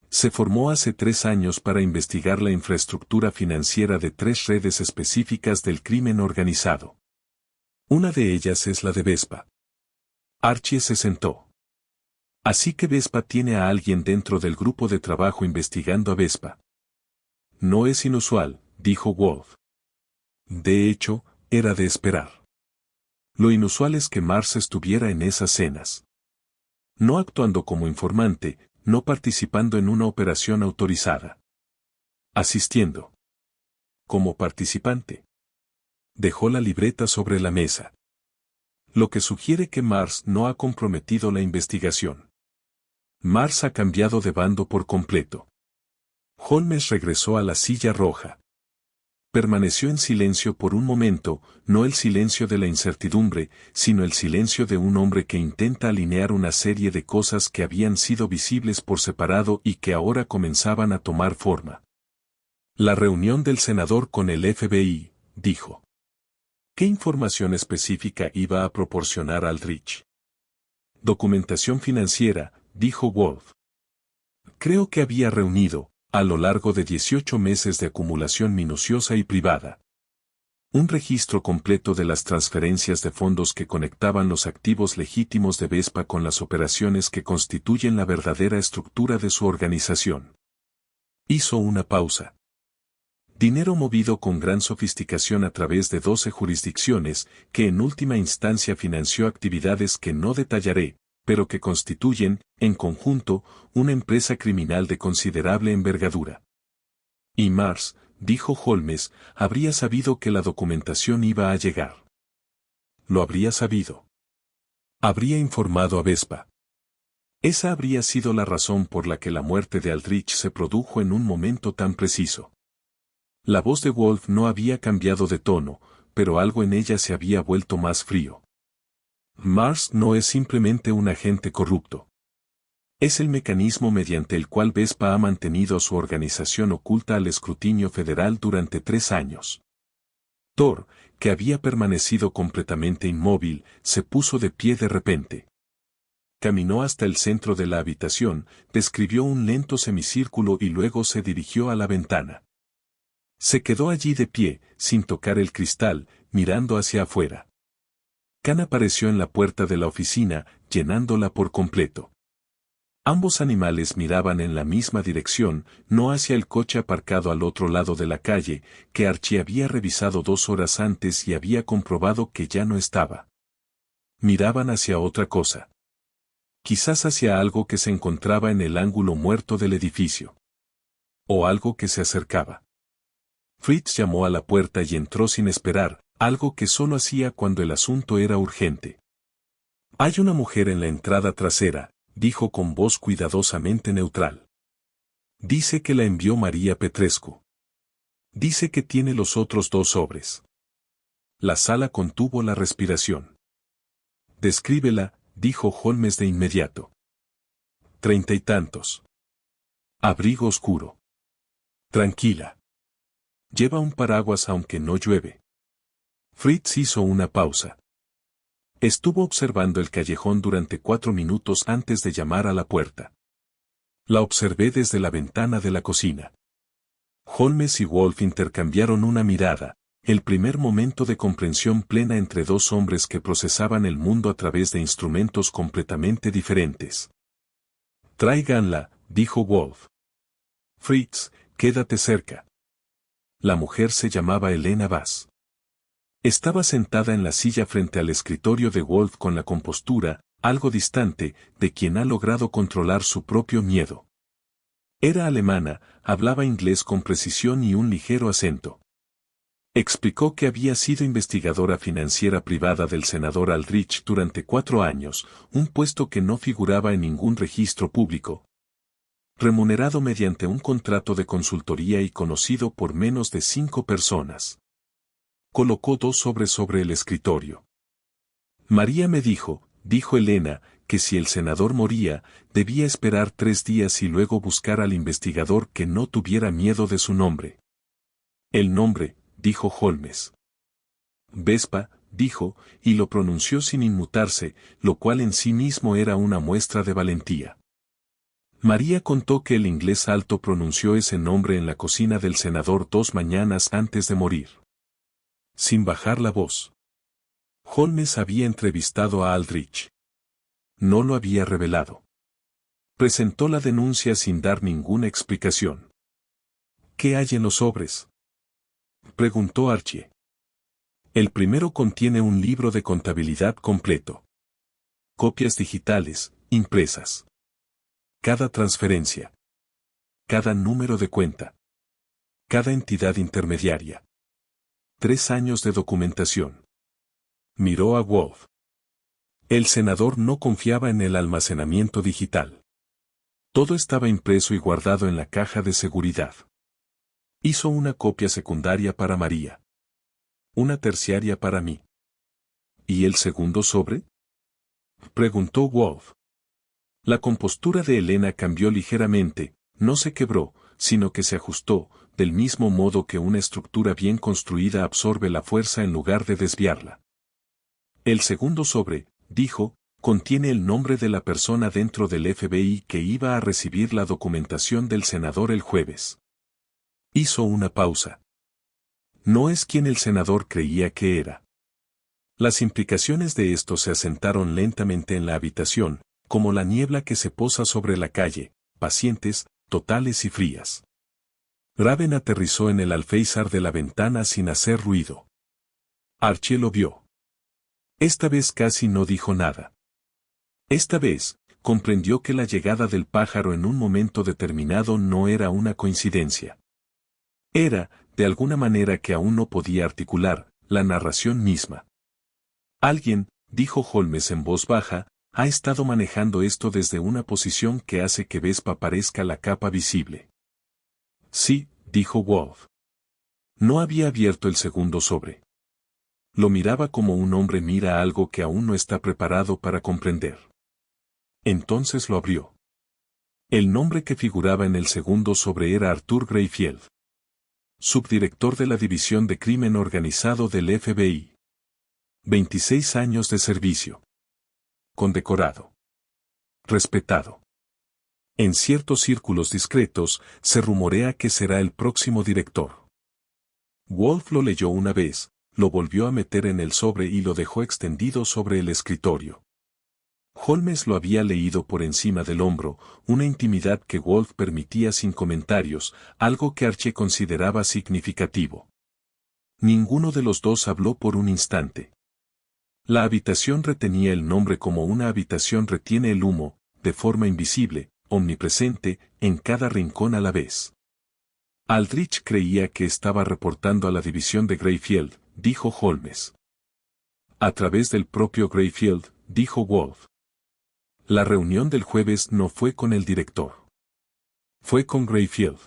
Se formó hace 3 años para investigar la infraestructura financiera de 3 redes específicas del crimen organizado. Una de ellas es la de Vespa. Archie se sentó. Así que Vespa tiene a alguien dentro del grupo de trabajo investigando a Vespa. No es inusual, dijo Wolf. De hecho, era de esperar. Lo inusual es que Mars estuviera en esas cenas. No actuando como informante, no participando en una operación autorizada. Asistiendo. Como participante. Dejó la libreta sobre la mesa. Lo que sugiere que Mars no ha comprometido la investigación. Mars ha cambiado de bando por completo. Holmes regresó a la silla roja. Permaneció en silencio por un momento, no el silencio de la incertidumbre, sino el silencio de un hombre que intenta alinear una serie de cosas que habían sido visibles por separado y que ahora comenzaban a tomar forma. La reunión del senador con el FBI, dijo. ¿Qué información específica iba a proporcionar Aldrich? Documentación financiera, dijo Wolf. Creo que había reunido, a lo largo de 18 meses de acumulación minuciosa y privada, un registro completo de las transferencias de fondos que conectaban los activos legítimos de Vespa con las operaciones que constituyen la verdadera estructura de su organización. Hizo una pausa. Dinero movido con gran sofisticación a través de 12 jurisdicciones, que en última instancia financió actividades que no detallaré, pero que constituyen, en conjunto, una empresa criminal de considerable envergadura. Y Mars, dijo Holmes, habría sabido que la documentación iba a llegar. Lo habría sabido. Habría informado a Vespa. Esa habría sido la razón por la que la muerte de Aldrich se produjo en un momento tan preciso. La voz de Wolf no había cambiado de tono, pero algo en ella se había vuelto más frío. Mars no es simplemente un agente corrupto. Es el mecanismo mediante el cual Vespa ha mantenido su organización oculta al escrutinio federal durante 3 años. Thor, que había permanecido completamente inmóvil, se puso de pie de repente. Caminó hasta el centro de la habitación, describió un lento semicírculo y luego se dirigió a la ventana. Se quedó allí de pie, sin tocar el cristal, mirando hacia afuera. Khan apareció en la puerta de la oficina, llenándola por completo. Ambos animales miraban en la misma dirección, no hacia el coche aparcado al otro lado de la calle, que Archie había revisado 2 horas antes y había comprobado que ya no estaba. Miraban hacia otra cosa. Quizás hacia algo que se encontraba en el ángulo muerto del edificio. O algo que se acercaba. Fritz llamó a la puerta y entró sin esperar, algo que solo hacía cuando el asunto era urgente. Hay una mujer en la entrada trasera, dijo con voz cuidadosamente neutral. Dice que la envió María Petrescu. Dice que tiene los otros 2 sobres. La sala contuvo la respiración. Descríbela, dijo Holmes de inmediato. 30 y tantos. Abrigo oscuro. Tranquila. Lleva un paraguas aunque no llueve. Fritz hizo una pausa. Estuvo observando el callejón durante 4 minutos antes de llamar a la puerta. La observé desde la ventana de la cocina. Holmes y Wolf intercambiaron una mirada, el primer momento de comprensión plena entre 2 hombres que procesaban el mundo a través de instrumentos completamente diferentes. Tráiganla, dijo Wolf. Fritz, quédate cerca. La mujer se llamaba Elena Bass. Estaba sentada en la silla frente al escritorio de Wolf con la compostura, algo distante, de quien ha logrado controlar su propio miedo. Era alemana, hablaba inglés con precisión y un ligero acento. Explicó que había sido investigadora financiera privada del senador Aldrich durante 4 años, un puesto que no figuraba en ningún registro público. Remunerado mediante un contrato de consultoría y conocido por menos de 5 personas. Colocó 2 sobres sobre el escritorio. María me dijo Elena, que si el senador moría, debía esperar 3 días y luego buscar al investigador que no tuviera miedo de su nombre. El nombre, dijo Holmes. Vespa, dijo, y lo pronunció sin inmutarse, lo cual en sí mismo era una muestra de valentía. María contó que el inglés alto pronunció ese nombre en la cocina del senador 2 mañanas antes de morir. Sin bajar la voz. Holmes había entrevistado a Aldrich. No lo había revelado. Presentó la denuncia sin dar ninguna explicación. ¿Qué hay en los sobres?, preguntó Archie. El primero contiene un libro de contabilidad completo. Copias digitales, impresas. Cada transferencia. Cada número de cuenta. Cada entidad intermediaria. 3 años de documentación. Miró a Wolf. El senador no confiaba en el almacenamiento digital. Todo estaba impreso y guardado en la caja de seguridad. Hizo una copia secundaria para María. Una terciaria para mí. ¿Y el segundo sobre?, preguntó Wolf. La compostura de Elena cambió ligeramente, no se quebró, sino que se ajustó, del mismo modo que una estructura bien construida absorbe la fuerza en lugar de desviarla. El segundo sobre, dijo, contiene el nombre de la persona dentro del FBI que iba a recibir la documentación del senador el jueves. Hizo una pausa. No es quien el senador creía que era. Las implicaciones de esto se asentaron lentamente en la habitación, como la niebla que se posa sobre la calle, pacientes, totales y frías. Raven aterrizó en el alféizar de la ventana sin hacer ruido. Archie lo vio. Esta vez casi no dijo nada. Esta vez, comprendió que la llegada del pájaro en un momento determinado no era una coincidencia. Era, de alguna manera que aún no podía articular, la narración misma. Alguien, dijo Holmes en voz baja, ha estado manejando esto desde una posición que hace que Vespa parezca la capa visible. Sí, dijo Wolf. No había abierto el segundo sobre. Lo miraba como un hombre mira algo que aún no está preparado para comprender. Entonces lo abrió. El nombre que figuraba en el segundo sobre era Arthur Greyfield, subdirector de la División de Crimen Organizado del FBI. 26 años de servicio. Condecorado. Respetado. En ciertos círculos discretos, se rumorea que será el próximo director. Wolf lo leyó una vez, lo volvió a meter en el sobre y lo dejó extendido sobre el escritorio. Holmes lo había leído por encima del hombro, una intimidad que Wolf permitía sin comentarios, algo que Archie consideraba significativo. Ninguno de los dos habló por un instante. La habitación retenía el nombre como una habitación retiene el humo, de forma invisible, omnipresente, en cada rincón a la vez. Aldrich creía que estaba reportando a la división de Greyfield, dijo Holmes. A través del propio Greyfield, dijo Wolf. La reunión del jueves no fue con el director. Fue con Greyfield.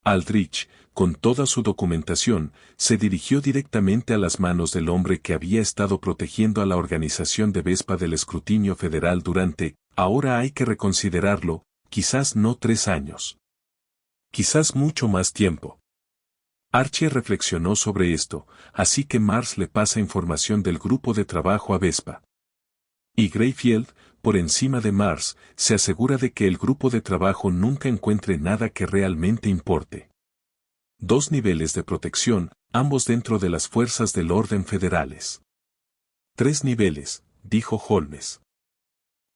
Aldrich, con toda su documentación, se dirigió directamente a las manos del hombre que había estado protegiendo a la organización de Vespa del escrutinio federal durante, ahora hay que reconsiderarlo, quizás no 3 años. Quizás mucho más tiempo. Archie reflexionó sobre esto, así que Mars le pasa información del grupo de trabajo a Vespa. Y Greyfield, por encima de Mars, se asegura de que el grupo de trabajo nunca encuentre nada que realmente importe. 2 niveles de protección, ambos dentro de las fuerzas del orden federales. 3 niveles, dijo Holmes.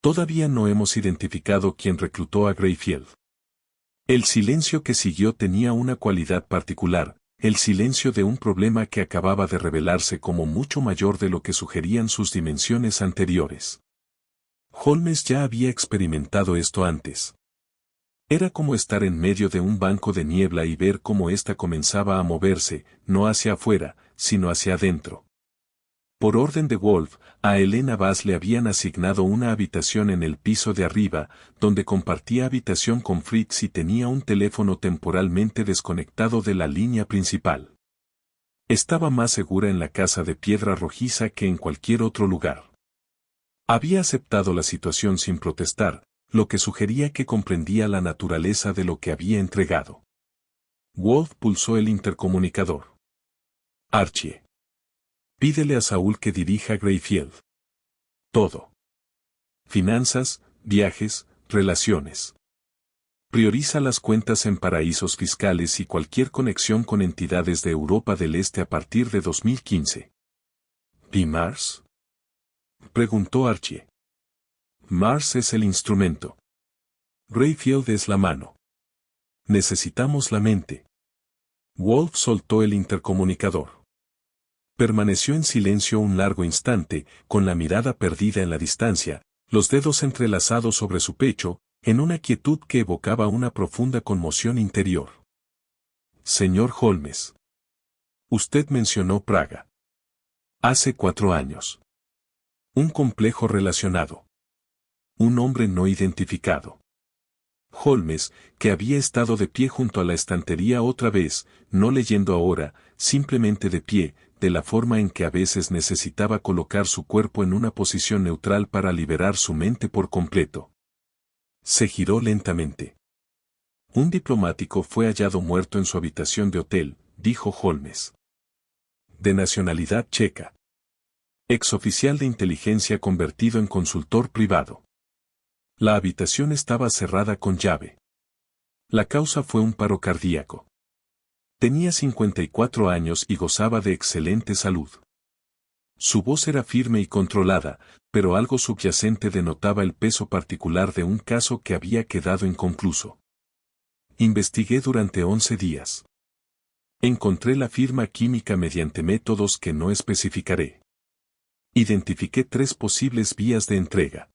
Todavía no hemos identificado quién reclutó a Greyfield. El silencio que siguió tenía una cualidad particular, el silencio de un problema que acababa de revelarse como mucho mayor de lo que sugerían sus dimensiones anteriores. Holmes ya había experimentado esto antes. Era como estar en medio de un banco de niebla y ver cómo ésta comenzaba a moverse, no hacia afuera, sino hacia adentro. Por orden de Wolf, a Elena Bass le habían asignado una habitación en el piso de arriba, donde compartía habitación con Fritz y tenía un teléfono temporalmente desconectado de la línea principal. Estaba más segura en la casa de piedra rojiza que en cualquier otro lugar. Había aceptado la situación sin protestar, lo que sugería que comprendía la naturaleza de lo que había entregado. Wolf pulsó el intercomunicador. Archie. Pídele a Saúl que dirija Greyfield. Todo. Finanzas, viajes, relaciones. Prioriza las cuentas en paraísos fiscales y cualquier conexión con entidades de Europa del Este a partir de 2015. ¿Y Mars? Preguntó Archie. Mars es el instrumento. Greyfield es la mano. Necesitamos la mente. Wolf soltó el intercomunicador. Permaneció en silencio un largo instante, con la mirada perdida en la distancia, los dedos entrelazados sobre su pecho, en una quietud que evocaba una profunda conmoción interior. Señor Holmes. Usted mencionó Praga. Hace 4 años. Un complejo relacionado. Un hombre no identificado. Holmes, que había estado de pie junto a la estantería otra vez, no leyendo ahora, simplemente de pie, de la forma en que a veces necesitaba colocar su cuerpo en una posición neutral para liberar su mente por completo. Se giró lentamente. Un diplomático fue hallado muerto en su habitación de hotel, dijo Holmes. De nacionalidad checa. Exoficial de inteligencia convertido en consultor privado. La habitación estaba cerrada con llave. La causa fue un paro cardíaco. Tenía 54 años y gozaba de excelente salud. Su voz era firme y controlada, pero algo subyacente denotaba el peso particular de un caso que había quedado inconcluso. Investigué durante 11 días. Encontré la firma química mediante métodos que no especificaré. Identifiqué 3 posibles vías de entrega.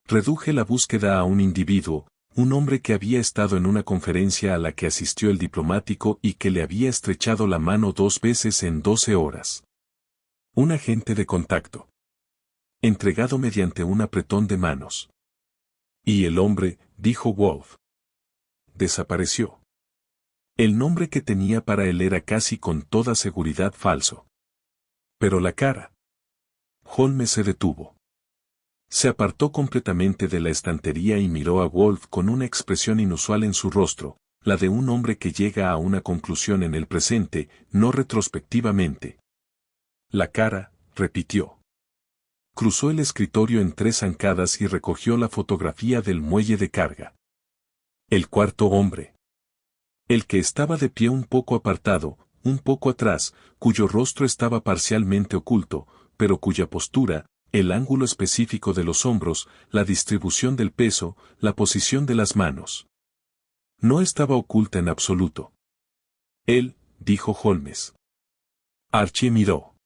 Reduje la búsqueda a un individuo, un hombre que había estado en una conferencia a la que asistió el diplomático y que le había estrechado la mano 2 veces en 12 horas. Un agente de contacto. Entregado mediante un apretón de manos. Y el hombre, dijo Wolf. Desapareció. El nombre que tenía para él era casi con toda seguridad falso. Pero la cara. Holmes se detuvo. Se apartó completamente de la estantería y miró a Wolf con una expresión inusual en su rostro, la de un hombre que llega a una conclusión en el presente, no retrospectivamente. La cara, repitió. Cruzó el escritorio en 3 zancadas y recogió la fotografía del muelle de carga. El cuarto hombre. El que estaba de pie un poco apartado, un poco atrás, cuyo rostro estaba parcialmente oculto, pero cuya postura, el ángulo específico de los hombros, la distribución del peso, la posición de las manos. No estaba oculta en absoluto. Él, dijo Holmes. Archie miró.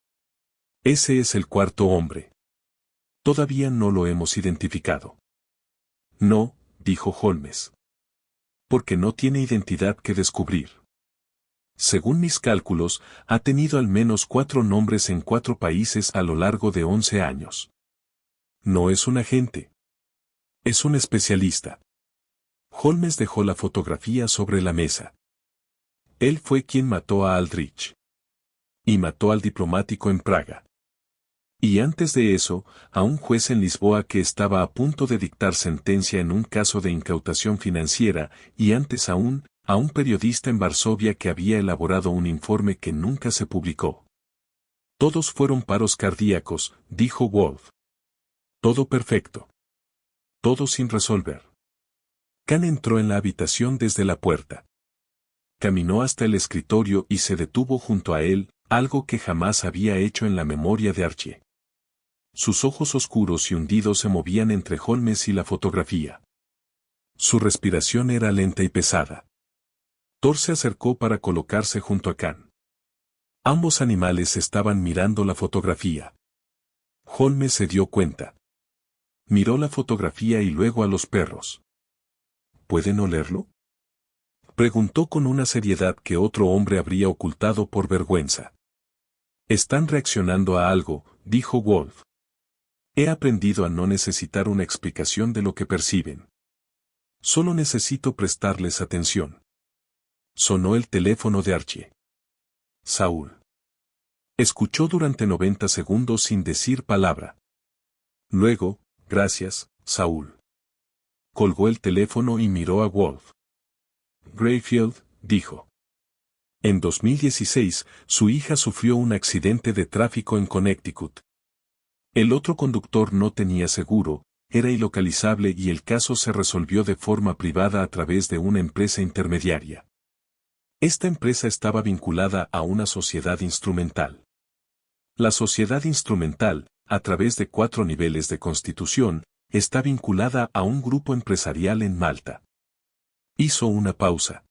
Ese es el cuarto hombre. Todavía no lo hemos identificado. No, dijo Holmes. Porque no tiene identidad que descubrir. Según mis cálculos, ha tenido al menos 4 nombres en 4 países a lo largo de 11 años. No es un agente. Es un especialista. Holmes dejó la fotografía sobre la mesa. Él fue quien mató a Aldrich. Y mató al diplomático en Praga. Y antes de eso, a un juez en Lisboa que estaba a punto de dictar sentencia en un caso de incautación financiera, y antes aún, a un periodista en Varsovia que había elaborado un informe que nunca se publicó. Todos fueron paros cardíacos, dijo Wolf. Todo perfecto. Todo sin resolver. Khan entró en la habitación desde la puerta. Caminó hasta el escritorio y se detuvo junto a él, algo que jamás había hecho en la memoria de Archie. Sus ojos oscuros y hundidos se movían entre Holmes y la fotografía. Su respiración era lenta y pesada. Thor se acercó para colocarse junto a Khan. Ambos animales estaban mirando la fotografía. Holmes se dio cuenta. Miró la fotografía y luego a los perros. ¿Pueden olerlo? Preguntó con una seriedad que otro hombre habría ocultado por vergüenza. Están reaccionando a algo, dijo Wolf. He aprendido a no necesitar una explicación de lo que perciben. Solo necesito prestarles atención. Sonó el teléfono de Archie. Saúl. Escuchó durante 90 segundos sin decir palabra. Luego, gracias, Saúl. Colgó el teléfono y miró a Wolf. Greyfield, dijo. En 2016, su hija sufrió un accidente de tráfico en Connecticut. El otro conductor no tenía seguro, era ilocalizable y el caso se resolvió de forma privada a través de una empresa intermediaria. Esta empresa estaba vinculada a una sociedad instrumental. La sociedad instrumental, a través de 4 niveles de constitución, está vinculada a un grupo empresarial en Malta. Hizo una pausa.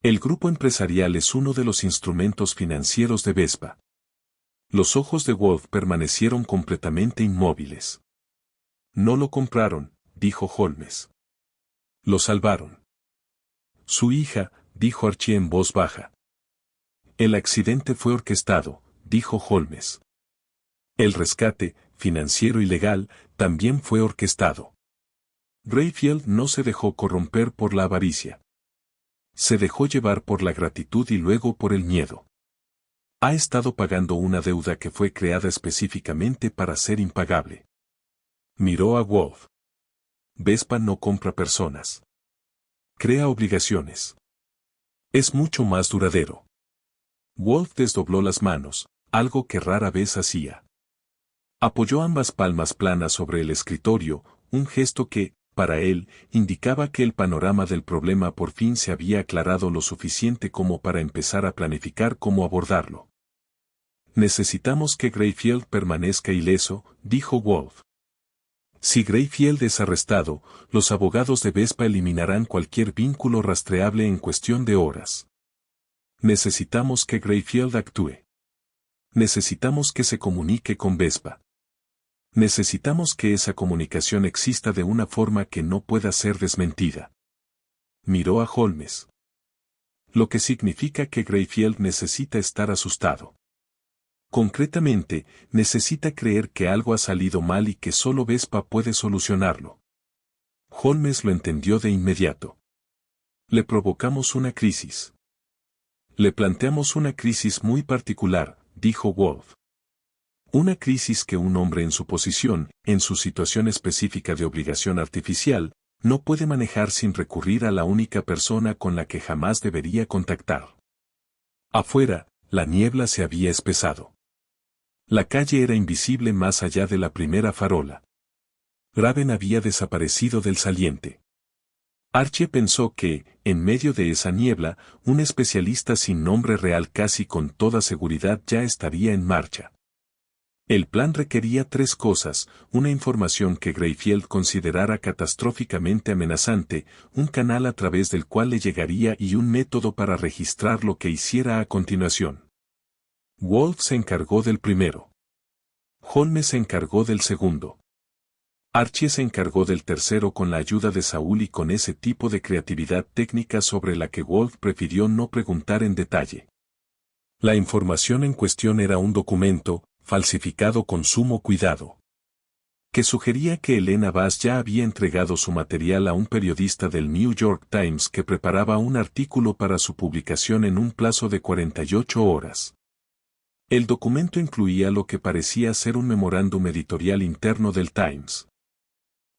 El grupo empresarial es uno de los instrumentos financieros de Vespa. Los ojos de Wolf permanecieron completamente inmóviles. No lo compraron, dijo Holmes. Lo salvaron. Su hija, dijo Archie en voz baja. El accidente fue orquestado, dijo Holmes. El rescate, financiero y legal, también fue orquestado. Greyfield no se dejó corromper por la avaricia. Se dejó llevar por la gratitud y luego por el miedo. Ha estado pagando una deuda que fue creada específicamente para ser impagable. Miró a Wolf. Vespa no compra personas. Crea obligaciones. Es mucho más duradero. Wolf desdobló las manos, algo que rara vez hacía. Apoyó ambas palmas planas sobre el escritorio, un gesto que, para él, indicaba que el panorama del problema por fin se había aclarado lo suficiente como para empezar a planificar cómo abordarlo. Necesitamos que Greyfield permanezca ileso, dijo Wolf. Si Greyfield es arrestado, los abogados de Vespa eliminarán cualquier vínculo rastreable en cuestión de horas. Necesitamos que Greyfield actúe. Necesitamos que se comunique con Vespa. Necesitamos que esa comunicación exista de una forma que no pueda ser desmentida. Miró a Holmes. Lo que significa que Greyfield necesita estar asustado. Concretamente, necesita creer que algo ha salido mal y que solo Vespa puede solucionarlo. Holmes lo entendió de inmediato. Le provocamos una crisis. Le planteamos una crisis muy particular, dijo Wolf. Una crisis que un hombre en su posición, en su situación específica de obligación artificial, no puede manejar sin recurrir a la única persona con la que jamás debería contactar. Afuera, la niebla se había espesado. La calle era invisible más allá de la primera farola. Graven había desaparecido del saliente. Archie pensó que, en medio de esa niebla, un especialista sin nombre real casi con toda seguridad ya estaría en marcha. El plan requería tres cosas: una información que Greyfield considerara catastróficamente amenazante, un canal a través del cual le llegaría y un método para registrar lo que hiciera a continuación. Wolf se encargó del primero. Holmes se encargó del segundo. Archie se encargó del tercero con la ayuda de Saúl y con ese tipo de creatividad técnica sobre la que Wolf prefirió no preguntar en detalle. La información en cuestión era un documento, falsificado con sumo cuidado, que sugería que Helena Bass ya había entregado su material a un periodista del New York Times que preparaba un artículo para su publicación en un plazo de 48 horas. El documento incluía lo que parecía ser un memorándum editorial interno del Times,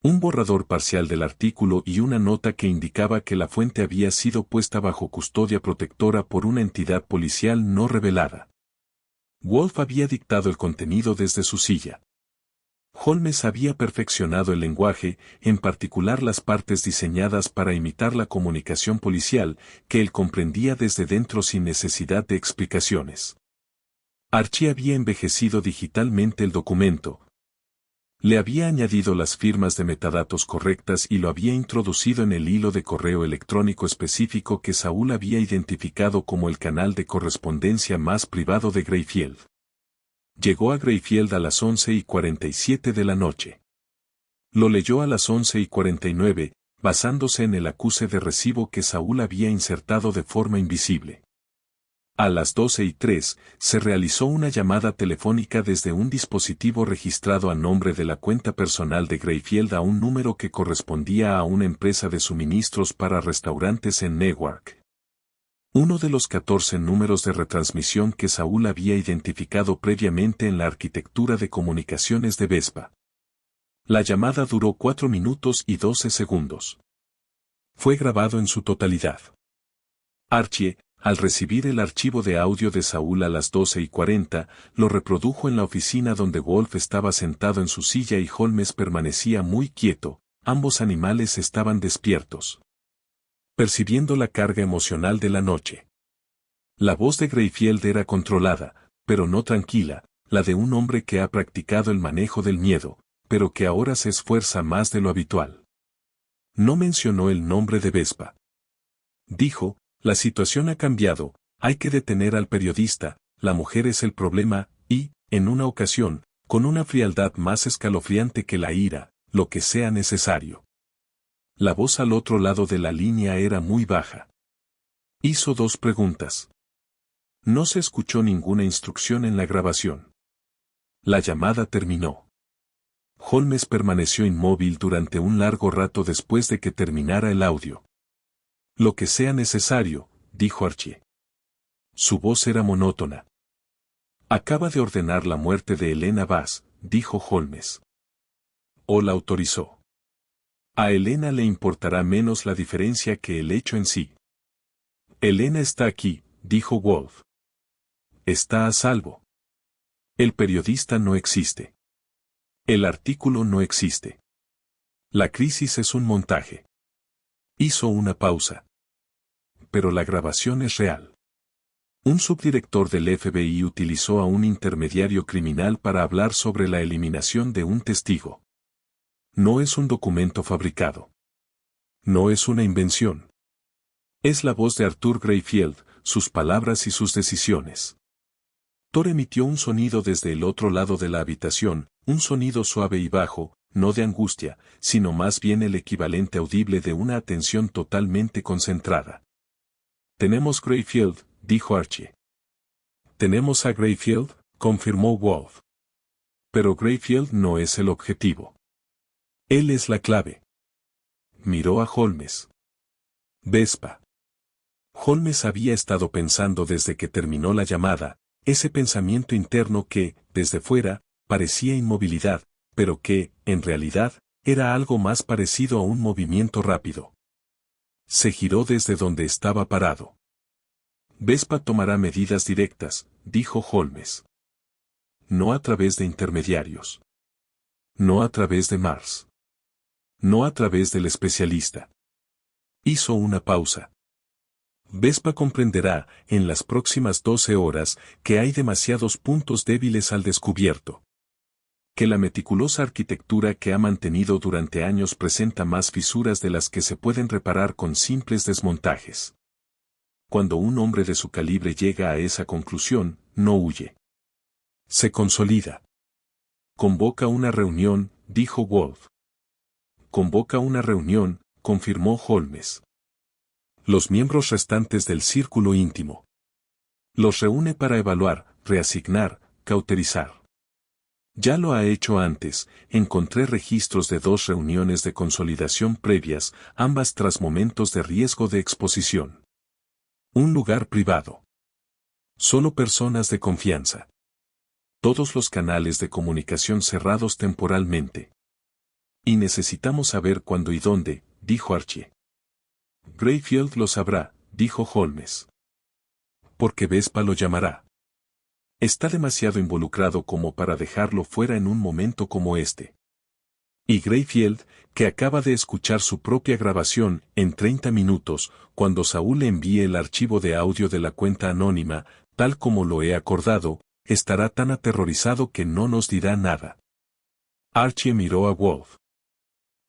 un borrador parcial del artículo y una nota que indicaba que la fuente había sido puesta bajo custodia protectora por una entidad policial no revelada. Wolf había dictado el contenido desde su silla. Holmes había perfeccionado el lenguaje, en particular las partes diseñadas para imitar la comunicación policial, que él comprendía desde dentro sin necesidad de explicaciones. Archie había envejecido digitalmente el documento. Le había añadido las firmas de metadatos correctas y lo había introducido en el hilo de correo electrónico específico que Saúl había identificado como el canal de correspondencia más privado de Greyfield. Llegó a Greyfield a las 11:47 de la noche. Lo leyó a las 11:49, basándose en el acuse de recibo que Saúl había insertado de forma invisible. A las 12:03, se realizó una llamada telefónica desde un dispositivo registrado a nombre de la cuenta personal de Greyfield a un número que correspondía a una empresa de suministros para restaurantes en Newark. Uno de los 14 números de retransmisión que Saúl había identificado previamente en la arquitectura de comunicaciones de Vespa. La llamada duró 4 minutos y 12 segundos. Fue grabado en su totalidad. Archie, al recibir el archivo de audio de Saúl a las 12:40, lo reprodujo en la oficina donde Wolf estaba sentado en su silla y Holmes permanecía muy quieto. Ambos animales estaban despiertos, percibiendo la carga emocional de la noche. La voz de Greyfield era controlada, pero no tranquila, la de un hombre que ha practicado el manejo del miedo, pero que ahora se esfuerza más de lo habitual. No mencionó el nombre de Vespa. Dijo: la situación ha cambiado, hay que detener al periodista, la mujer es el problema, y, en una ocasión, con una frialdad más escalofriante que la ira, lo que sea necesario. La voz al otro lado de la línea era muy baja. Hizo 2 preguntas. No se escuchó ninguna instrucción en la grabación. La llamada terminó. Holmes permaneció inmóvil durante un largo rato después de que terminara el audio. Lo que sea necesario, dijo Archie. Su voz era monótona. Acaba de ordenar la muerte de Helena Bass, dijo Holmes. O la autorizó. A Helena le importará menos la diferencia que el hecho en sí. Helena está aquí, dijo Wolf. Está a salvo. El periodista no existe. El artículo no existe. La crisis es un montaje. Hizo una pausa. Pero la grabación es real. Un subdirector del FBI utilizó a un intermediario criminal para hablar sobre la eliminación de un testigo. No es un documento fabricado. No es una invención. Es la voz de Arthur Greyfield, sus palabras y sus decisiones. Thor emitió un sonido desde el otro lado de la habitación, un sonido suave y bajo, no de angustia, sino más bien el equivalente audible de una atención totalmente concentrada. Tenemos Greyfield, dijo Archie. ¿Tenemos a Greyfield? confirmó Wolf. Pero Greyfield no es el objetivo. Él es la clave. Miró a Holmes. Vespa. Holmes había estado pensando desde que terminó la llamada, ese pensamiento interno que, desde fuera, parecía inmovilidad, pero que, en realidad, era algo más parecido a un movimiento rápido. Se giró desde donde estaba parado. Vespa tomará medidas directas, dijo Holmes. No a través de intermediarios. No a través de Mars. No a través del especialista. Hizo una pausa. Vespa comprenderá, en las próximas 12 horas, que hay demasiados puntos débiles al descubierto. Que la meticulosa arquitectura que ha mantenido durante años presenta más fisuras de las que se pueden reparar con simples desmontajes. Cuando un hombre de su calibre llega a esa conclusión, no huye. Se consolida. Convoca una reunión, dijo Wolf. Convoca una reunión, confirmó Holmes. Los miembros restantes del círculo íntimo. Los reúne para evaluar, reasignar, cauterizar. Ya lo ha hecho antes, encontré registros de 2 reuniones de consolidación previas, ambas tras momentos de riesgo de exposición. Un lugar privado. Solo personas de confianza. Todos los canales de comunicación cerrados temporalmente. Y necesitamos saber cuándo y dónde, dijo Archie. Greyfield lo sabrá, dijo Holmes. Porque Vespa lo llamará. Está demasiado involucrado como para dejarlo fuera en un momento como este. Y Greyfield, que acaba de escuchar su propia grabación en 30 minutos, cuando Saúl le envíe el archivo de audio de la cuenta anónima, tal como lo he acordado, estará tan aterrorizado que no nos dirá nada. Archie miró a Wolf.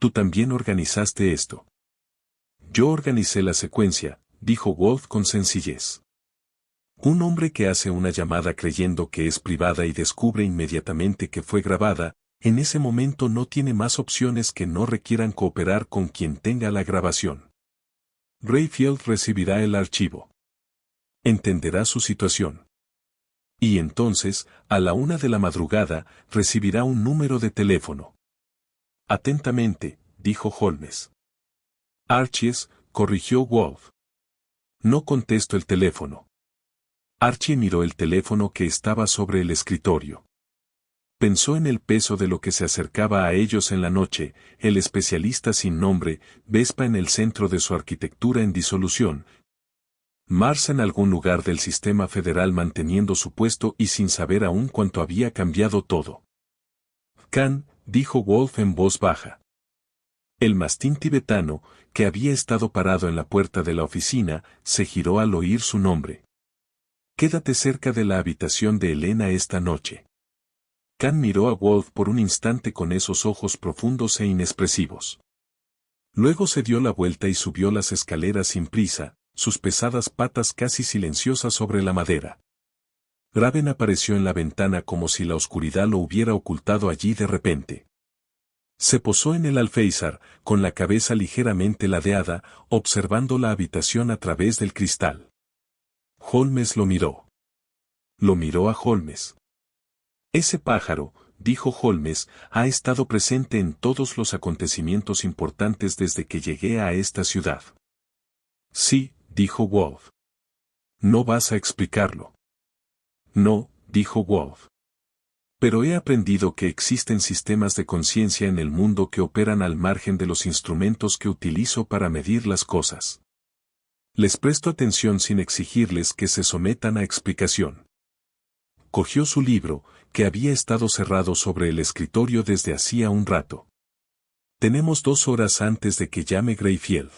Tú también organizaste esto. Yo organicé la secuencia, dijo Wolf con sencillez. Un hombre que hace una llamada creyendo que es privada y descubre inmediatamente que fue grabada, en ese momento no tiene más opciones que no requieran cooperar con quien tenga la grabación. Greyfield recibirá el archivo. Entenderá su situación. Y entonces, a la 1 de la madrugada, recibirá un número de teléfono. Atentamente, dijo Holmes. Archies, corrigió Wolf. No contesto el teléfono. Archie miró el teléfono que estaba sobre el escritorio. Pensó en el peso de lo que se acercaba a ellos en la noche, el especialista sin nombre, Vespa en el centro de su arquitectura en disolución, Mars en algún lugar del sistema federal manteniendo su puesto y sin saber aún cuánto había cambiado todo. Khan, dijo Wolf en voz baja. El mastín tibetano, que había estado parado en la puerta de la oficina, se giró al oír su nombre. Quédate cerca de la habitación de Elena esta noche. Khan miró a Wolf por un instante con esos ojos profundos e inexpresivos. Luego se dio la vuelta y subió las escaleras sin prisa, sus pesadas patas casi silenciosas sobre la madera. Graven apareció en la ventana como si la oscuridad lo hubiera ocultado allí de repente. Se posó en el alféizar, con la cabeza ligeramente ladeada, observando la habitación a través del cristal. Holmes lo miró. Lo miró a Holmes. Ese pájaro, dijo Holmes, ha estado presente en todos los acontecimientos importantes desde que llegué a esta ciudad. Sí, dijo Wolf. No vas a explicarlo. No, dijo Wolf. Pero he aprendido que existen sistemas de conciencia en el mundo que operan al margen de los instrumentos que utilizo para medir las cosas. Les presto atención sin exigirles que se sometan a explicación. Cogió su libro, que había estado cerrado sobre el escritorio desde hacía un rato. Tenemos 2 horas antes de que llame Greyfield.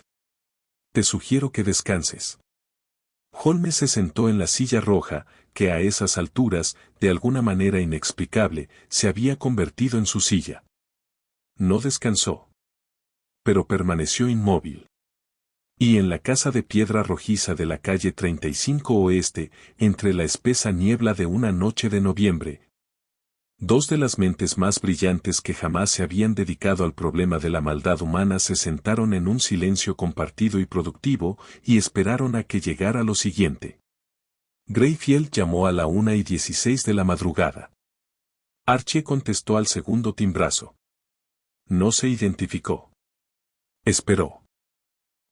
Te sugiero que descanses. Holmes se sentó en la silla roja, que a esas alturas, de alguna manera inexplicable, se había convertido en su silla. No descansó. Pero permaneció inmóvil. Y en la casa de piedra rojiza de la calle 35 Oeste, entre la espesa niebla de una noche de noviembre, 2 de las mentes más brillantes que jamás se habían dedicado al problema de la maldad humana se sentaron en un silencio compartido y productivo, y esperaron a que llegara lo siguiente. Greyfield llamó a la 1:16 de la madrugada. Archie contestó al segundo timbrazo. No se identificó. Esperó.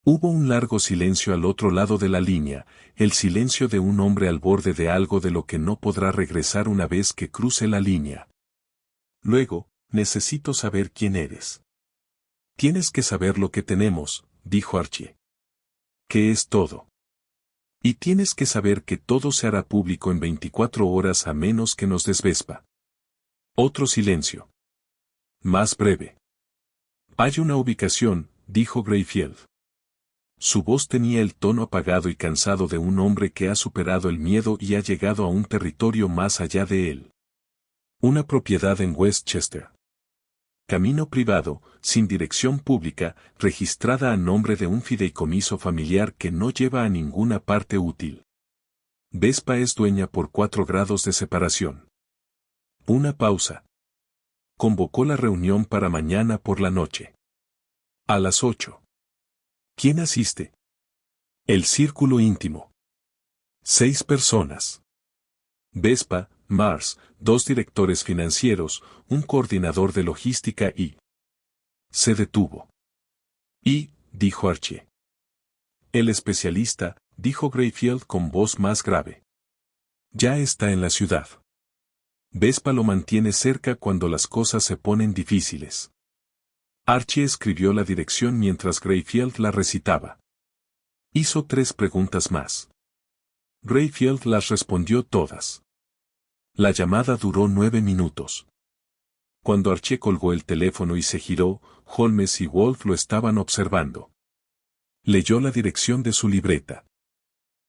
Hubo un largo silencio al otro lado de la línea, el silencio de un hombre al borde de algo de lo que no podrá regresar una vez que cruce la línea. Luego, necesito saber quién eres. Tienes que saber lo que tenemos, dijo Archie. ¿Qué es todo? Y tienes que saber que todo se hará público en 24 horas a menos que nos des Vespa. Otro silencio. Más breve. Hay una ubicación, dijo Greyfield. Su voz tenía el tono apagado y cansado de un hombre que ha superado el miedo y ha llegado a un territorio más allá de él. Una propiedad en Westchester. Camino privado, sin dirección pública, registrada a nombre de un fideicomiso familiar que no lleva a ninguna parte útil. Vespa es dueña por 4 grados de separación. Una pausa. Convocó la reunión para mañana por la noche. A las 8. ¿Quién asiste? El círculo íntimo. 6 personas. Vespa, Mars, 2 directores financieros, un coordinador de logística y... Se detuvo. Y, dijo Archie. El especialista, dijo Greyfield con voz más grave. Ya está en la ciudad. Vespa lo mantiene cerca cuando las cosas se ponen difíciles. Archie escribió la dirección mientras Greyfield la recitaba. Hizo 3 preguntas más. Greyfield las respondió todas. La llamada duró 9 minutos. Cuando Archie colgó el teléfono y se giró, Holmes y Wolf lo estaban observando. Leyó la dirección de su libreta.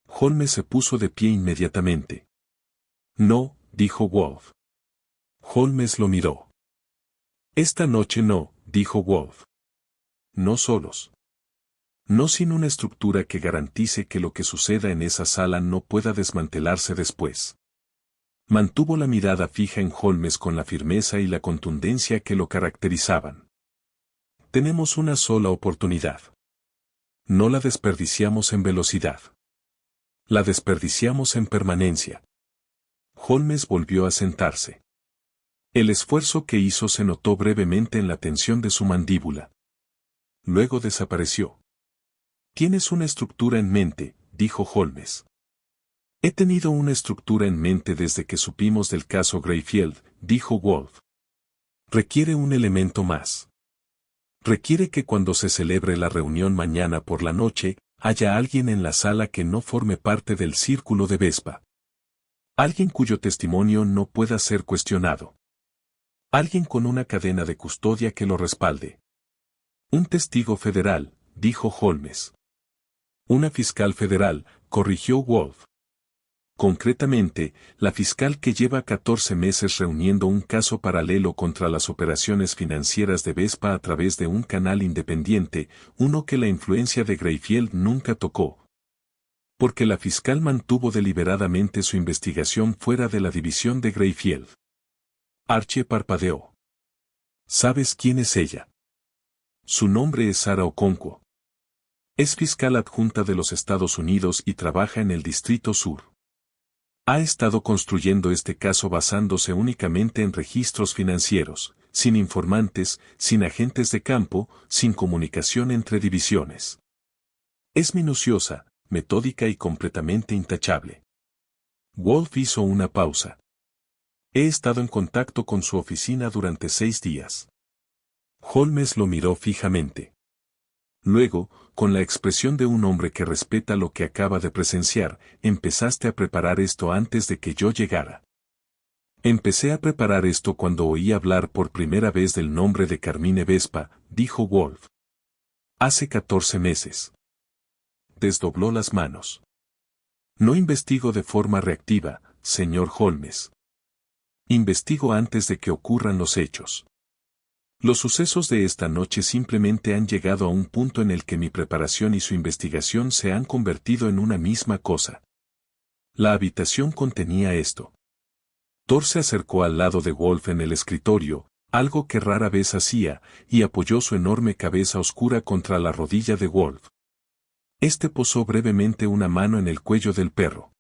Holmes se puso de pie inmediatamente. No, dijo Wolf. Holmes lo miró. Esta noche no, dijo Wolf. No solos. No sin una estructura que garantice que lo que suceda en esa sala no pueda desmantelarse después. Mantuvo la mirada fija en Holmes con la firmeza y la contundencia que lo caracterizaban. Tenemos una sola oportunidad. No la desperdiciamos en velocidad. La desperdiciamos en permanencia. Holmes volvió a sentarse. El esfuerzo que hizo se notó brevemente en la tensión de su mandíbula. Luego desapareció. Tienes una estructura en mente, dijo Holmes. He tenido una estructura en mente desde que supimos del caso Greyfield, dijo Wolf. Requiere un elemento más. Requiere que cuando se celebre la reunión mañana por la noche, haya alguien en la sala que no forme parte del círculo de Vespa. Alguien cuyo testimonio no pueda ser cuestionado. Alguien con una cadena de custodia que lo respalde. Un testigo federal, dijo Holmes. Una fiscal federal, corrigió Wolf. Concretamente, la fiscal que lleva 14 meses reuniendo un caso paralelo contra las operaciones financieras de Vespa a través de un canal independiente, uno que la influencia de Greyfield nunca tocó. Porque la fiscal mantuvo deliberadamente su investigación fuera de la división de Greyfield. Archie parpadeó. ¿Sabes quién es ella? Su nombre es Sarah Okonkwo. Es fiscal adjunta de los Estados Unidos y trabaja en el Distrito Sur. Ha estado construyendo este caso basándose únicamente en registros financieros, sin informantes, sin agentes de campo, sin comunicación entre divisiones. Es minuciosa, metódica y completamente intachable. Wolf hizo una pausa. He estado en contacto con su oficina durante 6 días. Holmes lo miró fijamente. Luego, con la expresión de un hombre que respeta lo que acaba de presenciar, empezaste a preparar esto antes de que yo llegara. Empecé a preparar esto cuando oí hablar por primera vez del nombre de Carmine Vespa, dijo Wolf. Hace 14 meses. Desdobló las manos. No investigo de forma reactiva, señor Holmes. Investigo antes de que ocurran los hechos. Los sucesos de esta noche simplemente han llegado a un punto en el que mi preparación y su investigación se han convertido en una misma cosa. La habitación contenía esto. Thor se acercó al lado de Wolf en el escritorio, algo que rara vez hacía, y apoyó su enorme cabeza oscura contra la rodilla de Wolf. Este posó brevemente una mano en el cuello del perro.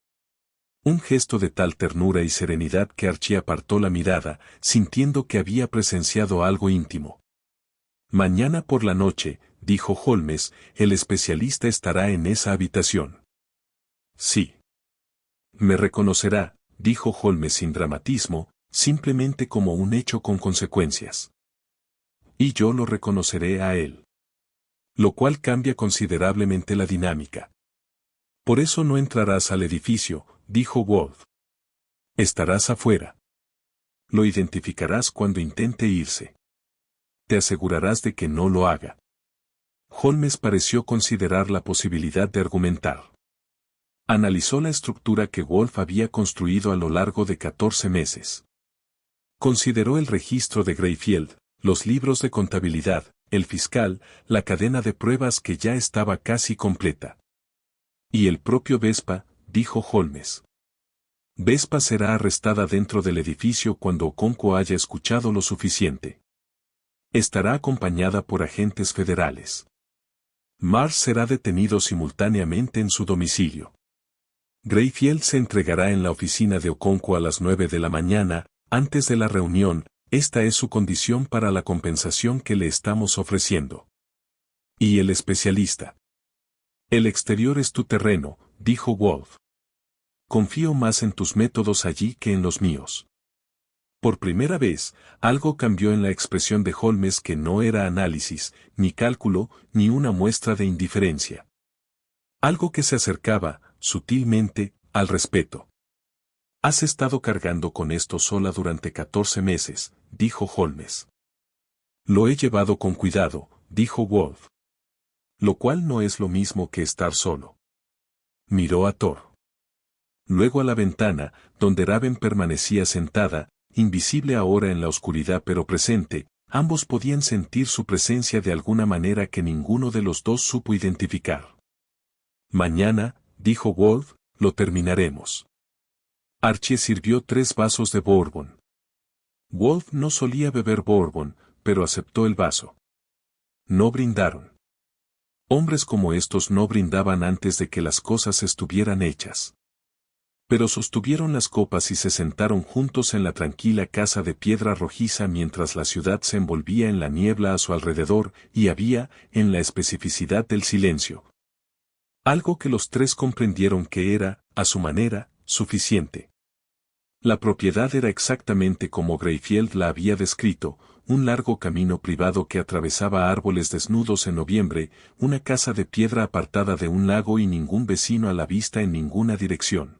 Un gesto de tal ternura y serenidad que Archie apartó la mirada, sintiendo que había presenciado algo íntimo. Mañana por la noche, dijo Holmes, el especialista estará en esa habitación. Sí. Me reconocerá, dijo Holmes sin dramatismo, simplemente como un hecho con consecuencias. Y yo lo reconoceré a él. Lo cual cambia considerablemente la dinámica. Por eso no entrarás al edificio, dijo Wolf. Estarás afuera. Lo identificarás cuando intente irse. Te asegurarás de que no lo haga. Holmes pareció considerar la posibilidad de argumentar. Analizó la estructura que Wolf había construido a lo largo de 14 meses. Consideró el registro de Greyfield, los libros de contabilidad, el fiscal, la cadena de pruebas que ya estaba casi completa. Y el propio Vespa, dijo Holmes. Vespa será arrestada dentro del edificio cuando Okonkwo haya escuchado lo suficiente. Estará acompañada por agentes federales. Mars será detenido simultáneamente en su domicilio. Greyfield se entregará en la oficina de Okonkwo a las 9 de la mañana, antes de la reunión. Esta es su condición para la compensación que le estamos ofreciendo. ¿Y el especialista? El exterior es tu terreno, dijo Wolf. Confío más en tus métodos allí que en los míos. Por primera vez, algo cambió en la expresión de Holmes que no era análisis, ni cálculo, ni una muestra de indiferencia. Algo que se acercaba, sutilmente, al respeto. Has estado cargando con esto sola durante 14 meses, dijo Holmes. Lo he llevado con cuidado, dijo Wolf. Lo cual no es lo mismo que estar solo. Miró a Thor. Luego a la ventana, donde Raven permanecía sentada, invisible ahora en la oscuridad pero presente, ambos podían sentir su presencia de alguna manera que ninguno de los dos supo identificar. Mañana, dijo Wolf, lo terminaremos. Archie sirvió 3 vasos de bourbon. Wolf no solía beber bourbon, pero aceptó el vaso. No brindaron. Hombres como estos no brindaban antes de que las cosas estuvieran hechas. Pero sostuvieron las copas y se sentaron juntos en la tranquila casa de piedra rojiza mientras la ciudad se envolvía en la niebla a su alrededor y había, en la especificidad del silencio, algo que los tres comprendieron que era, a su manera, suficiente. La propiedad era exactamente como Greyfield la había descrito, un largo camino privado que atravesaba árboles desnudos en noviembre, una casa de piedra apartada de un lago y ningún vecino a la vista en ninguna dirección.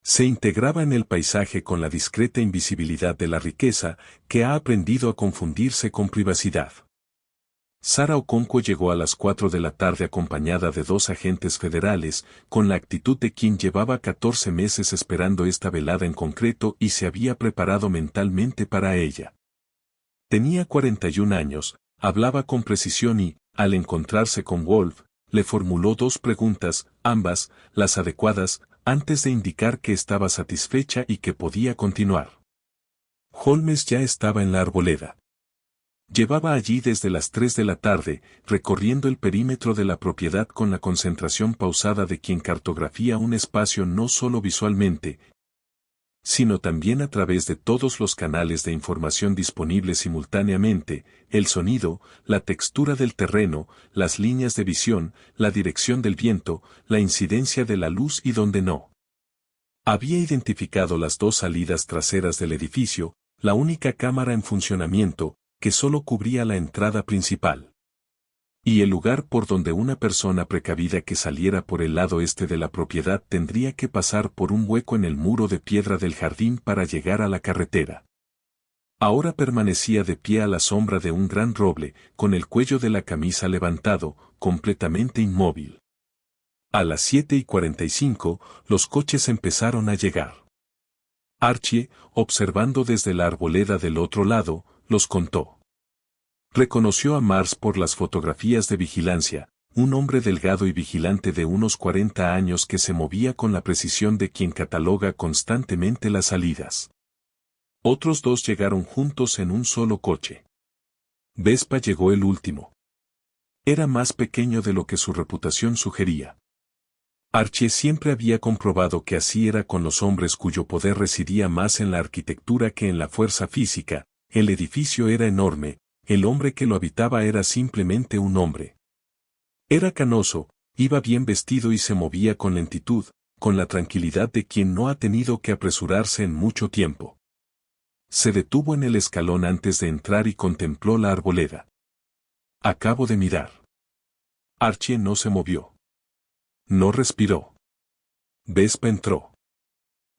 Se integraba en el paisaje con la discreta invisibilidad de la riqueza, que ha aprendido a confundirse con privacidad. Sarah Okonkwo llegó a las 4 de la tarde acompañada de 2 agentes federales, con la actitud de quien llevaba 14 meses esperando esta velada en concreto y se había preparado mentalmente para ella. Tenía 41 años, hablaba con precisión y, al encontrarse con Wolf, le formuló 2 preguntas, ambas, las adecuadas, antes de indicar que estaba satisfecha y que podía continuar. Holmes ya estaba en la arboleda. Llevaba allí desde las 3 de la tarde, recorriendo el perímetro de la propiedad con la concentración pausada de quien cartografía un espacio no solo visualmente, sino también a través de todos los canales de información disponibles simultáneamente, el sonido, la textura del terreno, las líneas de visión, la dirección del viento, la incidencia de la luz y donde no. Había identificado las 2 salidas traseras del edificio, la única cámara en funcionamiento, que solo cubría la entrada principal. Y el lugar por donde una persona precavida que saliera por el lado este de la propiedad tendría que pasar por un hueco en el muro de piedra del jardín para llegar a la carretera. Ahora permanecía de pie a la sombra de un gran roble, con el cuello de la camisa levantado, completamente inmóvil. A las 7:45, los coches empezaron a llegar. Archie, observando desde la arboleda del otro lado, los contó. Reconoció a Mars por las fotografías de vigilancia, un hombre delgado y vigilante de unos 40 años que se movía con la precisión de quien cataloga constantemente las salidas. Otros 2 llegaron juntos en un solo coche. Vespa llegó el último. Era más pequeño de lo que su reputación sugería. Archie siempre había comprobado que así era con los hombres cuyo poder residía más en la arquitectura que en la fuerza física. El edificio era enorme, el hombre que lo habitaba era simplemente un hombre. Era canoso, iba bien vestido y se movía con lentitud, con la tranquilidad de quien no ha tenido que apresurarse en mucho tiempo. Se detuvo en el escalón antes de entrar y contempló la arboleda. Acabo de mirar. Archie no se movió. No respiró. Vespa entró.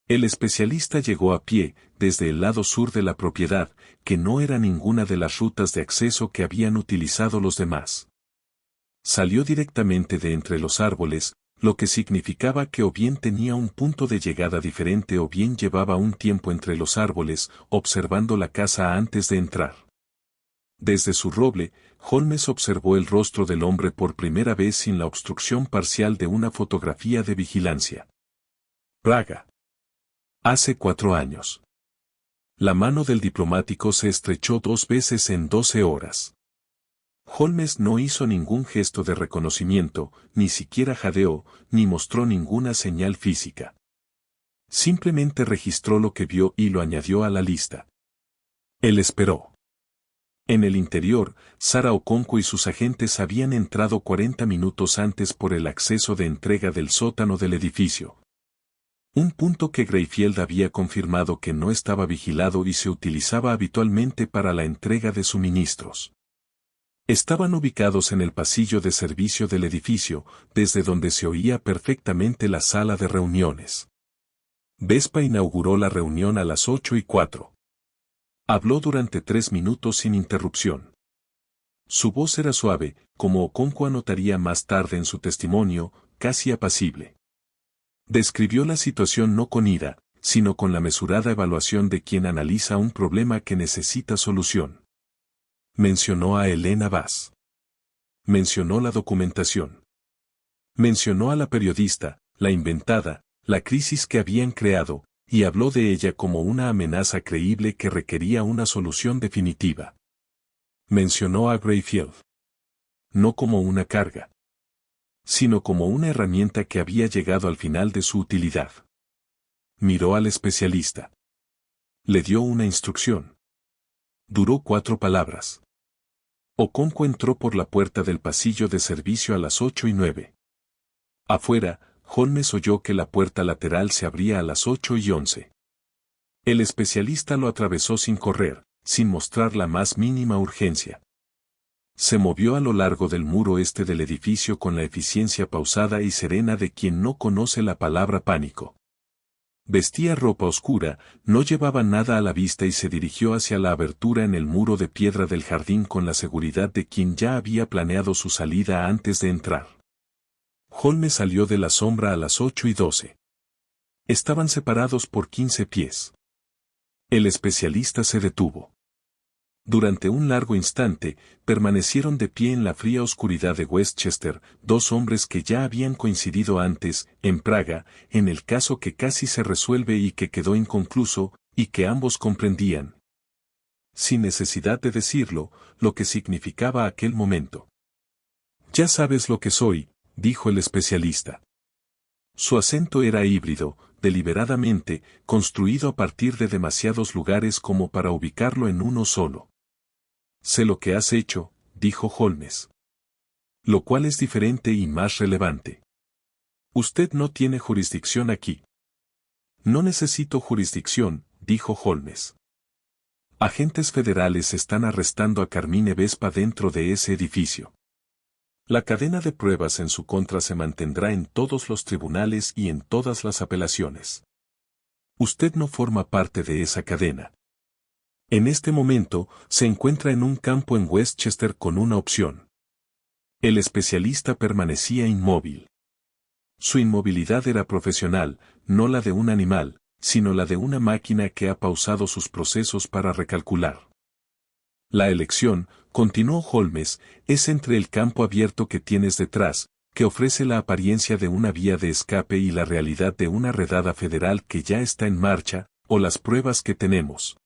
El especialista llegó a pie, desde el lado sur de la propiedad, que no era ninguna de las rutas de acceso que habían utilizado los demás. Salió directamente de entre los árboles, lo que significaba que o bien tenía un punto de llegada diferente o bien llevaba un tiempo entre los árboles, observando la casa antes de entrar. Desde su roble, Holmes observó el rostro del hombre por primera vez sin la obstrucción parcial de una fotografía de vigilancia. Praga. Hace 4 años. La mano del diplomático se estrechó 2 veces en 12 horas. Holmes no hizo ningún gesto de reconocimiento, ni siquiera jadeó, ni mostró ninguna señal física. Simplemente registró lo que vio y lo añadió a la lista. Él esperó. En el interior, Sarah Okonkwo y sus agentes habían entrado 40 minutos antes por el acceso de entrega del sótano del edificio. Un punto que Greyfield había confirmado que no estaba vigilado y se utilizaba habitualmente para la entrega de suministros. Estaban ubicados en el pasillo de servicio del edificio, desde donde se oía perfectamente la sala de reuniones. Vespa inauguró la reunión a las 8:04. Habló durante 3 minutos sin interrupción. Su voz era suave, como Okonkwo anotaría más tarde en su testimonio, casi apacible. Describió la situación no con ira, sino con la mesurada evaluación de quien analiza un problema que necesita solución. Mencionó a Helena Bass. Mencionó la documentación. Mencionó a la periodista, la inventada, la crisis que habían creado, y habló de ella como una amenaza creíble que requería una solución definitiva. Mencionó a Greyfield. No como una carga, sino como una herramienta que había llegado al final de su utilidad. Miró al especialista. Le dio una instrucción. Duró 4 palabras. Okonkwo entró por la puerta del pasillo de servicio a las 8:09. Afuera, Holmes oyó que la puerta lateral se abría a las 8:11. El especialista lo atravesó sin correr, sin mostrar la más mínima urgencia. Se movió a lo largo del muro este del edificio con la eficiencia pausada y serena de quien no conoce la palabra pánico. Vestía ropa oscura, no llevaba nada a la vista y se dirigió hacia la abertura en el muro de piedra del jardín con la seguridad de quien ya había planeado su salida antes de entrar. Holmes salió de la sombra a las 8:12. Estaban separados por 15 pies. El especialista se detuvo. Durante un largo instante, permanecieron de pie en la fría oscuridad de Westchester, 2 hombres que ya habían coincidido antes, en Praga, en el caso que casi se resuelve y que quedó inconcluso, y que ambos comprendían, sin necesidad de decirlo, lo que significaba aquel momento. Ya sabes lo que soy, dijo el especialista. Su acento era híbrido, deliberadamente, construido a partir de demasiados lugares como para ubicarlo en uno solo. Sé lo que has hecho, dijo Holmes. Lo cual es diferente y más relevante. Usted no tiene jurisdicción aquí. No necesito jurisdicción, dijo Holmes. Agentes federales están arrestando a Carmine Vespa dentro de ese edificio. La cadena de pruebas en su contra se mantendrá en todos los tribunales y en todas las apelaciones. Usted no forma parte de esa cadena. En este momento, se encuentra en un campo en Westchester con una opción. El especialista permanecía inmóvil. Su inmovilidad era profesional, no la de un animal, sino la de una máquina que ha pausado sus procesos para recalcular. La elección, continuó Holmes, es entre el campo abierto que tienes detrás, que ofrece la apariencia de una vía de escape y la realidad de una redada federal que ya está en marcha, o las pruebas que tenemos,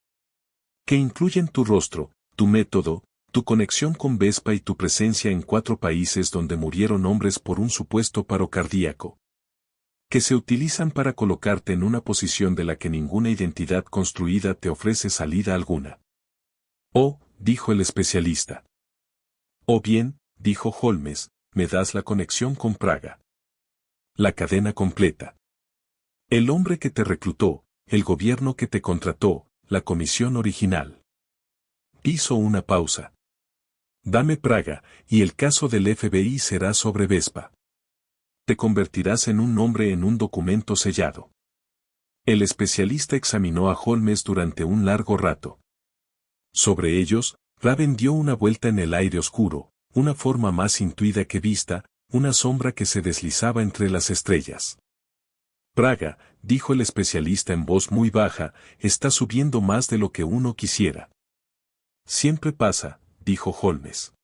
que incluyen tu rostro, tu método, tu conexión con Vespa y tu presencia en 4 países donde murieron hombres por un supuesto paro cardíaco. que se utilizan para colocarte en una posición de la que ninguna identidad construida te ofrece salida alguna. Oh, dijo el especialista. O bien, dijo Holmes, me das la conexión con Praga. La cadena completa. El hombre que te reclutó, el gobierno que te contrató, la comisión original. Hizo una pausa. Dame Praga, y el caso del FBI será sobre Vespa. Te convertirás en un nombre en un documento sellado. El especialista examinó a Holmes durante un largo rato. Sobre ellos, Raven dio una vuelta en el aire oscuro, una forma más intuida que vista, una sombra que se deslizaba entre las estrellas. Praga, dijo el especialista en voz muy baja, está subiendo más de lo que uno quisiera. Siempre pasa, dijo Holmes.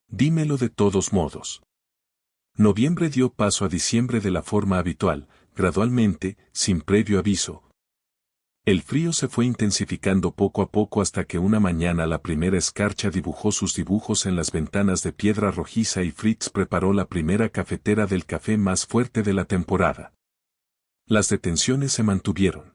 Dímelo de todos modos. Noviembre dio paso a diciembre de la forma habitual, gradualmente, sin previo aviso. El frío se fue intensificando poco a poco hasta que una mañana la primera escarcha dibujó sus dibujos en las ventanas de piedra rojiza y Fritz preparó la primera cafetera del café más fuerte de la temporada. Las detenciones se mantuvieron.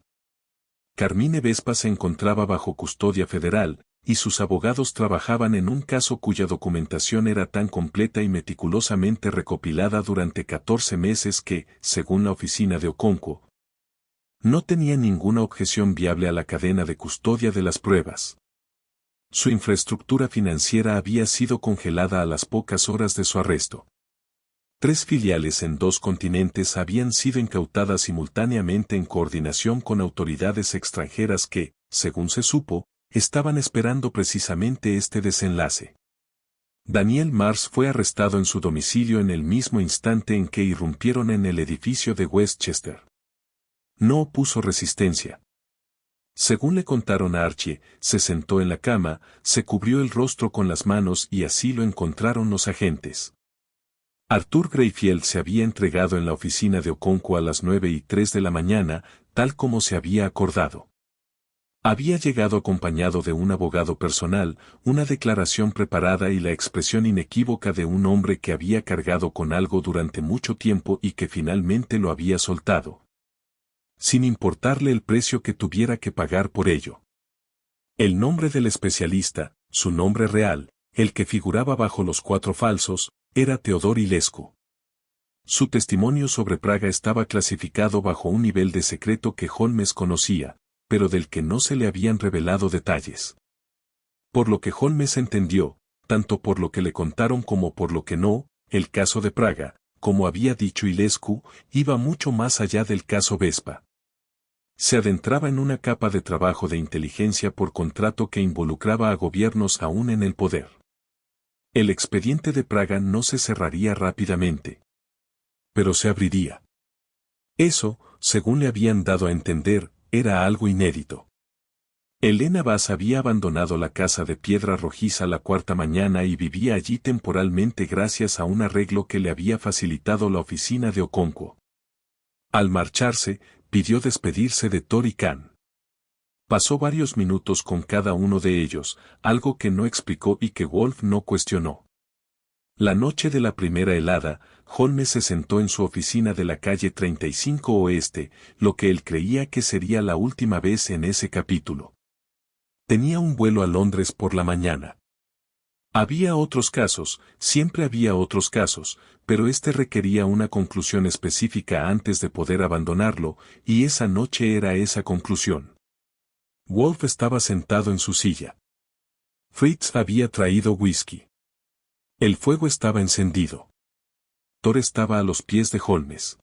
Carmine Vespa se encontraba bajo custodia federal, y sus abogados trabajaban en un caso cuya documentación era tan completa y meticulosamente recopilada durante 14 meses que, según la oficina de Okonkwo, no tenía ninguna objeción viable a la cadena de custodia de las pruebas. Su infraestructura financiera había sido congelada a las pocas horas de su arresto. 3 filiales en 2 continentes habían sido incautadas simultáneamente en coordinación con autoridades extranjeras que, según se supo, estaban esperando precisamente este desenlace. Daniel Mars fue arrestado en su domicilio en el mismo instante en que irrumpieron en el edificio de Westchester. No opuso resistencia. Según le contaron a Archie, se sentó en la cama, se cubrió el rostro con las manos y así lo encontraron los agentes. Arthur Greyfield se había entregado en la oficina de Okonkwo a las 9:03 de la mañana, tal como se había acordado. Había llegado acompañado de un abogado personal, una declaración preparada y la expresión inequívoca de un hombre que había cargado con algo durante mucho tiempo y que finalmente lo había soltado, sin importarle el precio que tuviera que pagar por ello. El nombre del especialista, su nombre real, el que figuraba bajo los 4 falsos, era Theodor Ilescu. Su testimonio sobre Praga estaba clasificado bajo un nivel de secreto que Holmes conocía, pero del que no se le habían revelado detalles. Por lo que Holmes entendió, tanto por lo que le contaron como por lo que no, el caso de Praga, como había dicho Ilescu, iba mucho más allá del caso Vespa. Se adentraba en una capa de trabajo de inteligencia por contrato que involucraba a gobiernos aún en el poder. El expediente de Praga no se cerraría rápidamente, pero se abriría. Eso, según le habían dado a entender, era algo inédito. Elena Bass había abandonado la casa de piedra rojiza la 4ª mañana y vivía allí temporalmente gracias a un arreglo que le había facilitado la oficina de Okonkwo. Al marcharse, pidió despedirse de Thor y Khan. Pasó varios minutos con cada uno de ellos, algo que no explicó y que Wolf no cuestionó. La noche de la primera helada, Holmes se sentó en su oficina de la calle 35 Oeste, lo que él creía que sería la última vez en ese capítulo. Tenía un vuelo a Londres por la mañana. Había otros casos, siempre había otros casos, pero este requería una conclusión específica antes de poder abandonarlo, y esa noche era esa conclusión. Wolf estaba sentado en su silla. Fritz había traído whisky. El fuego estaba encendido. Thor estaba a los pies de Holmes.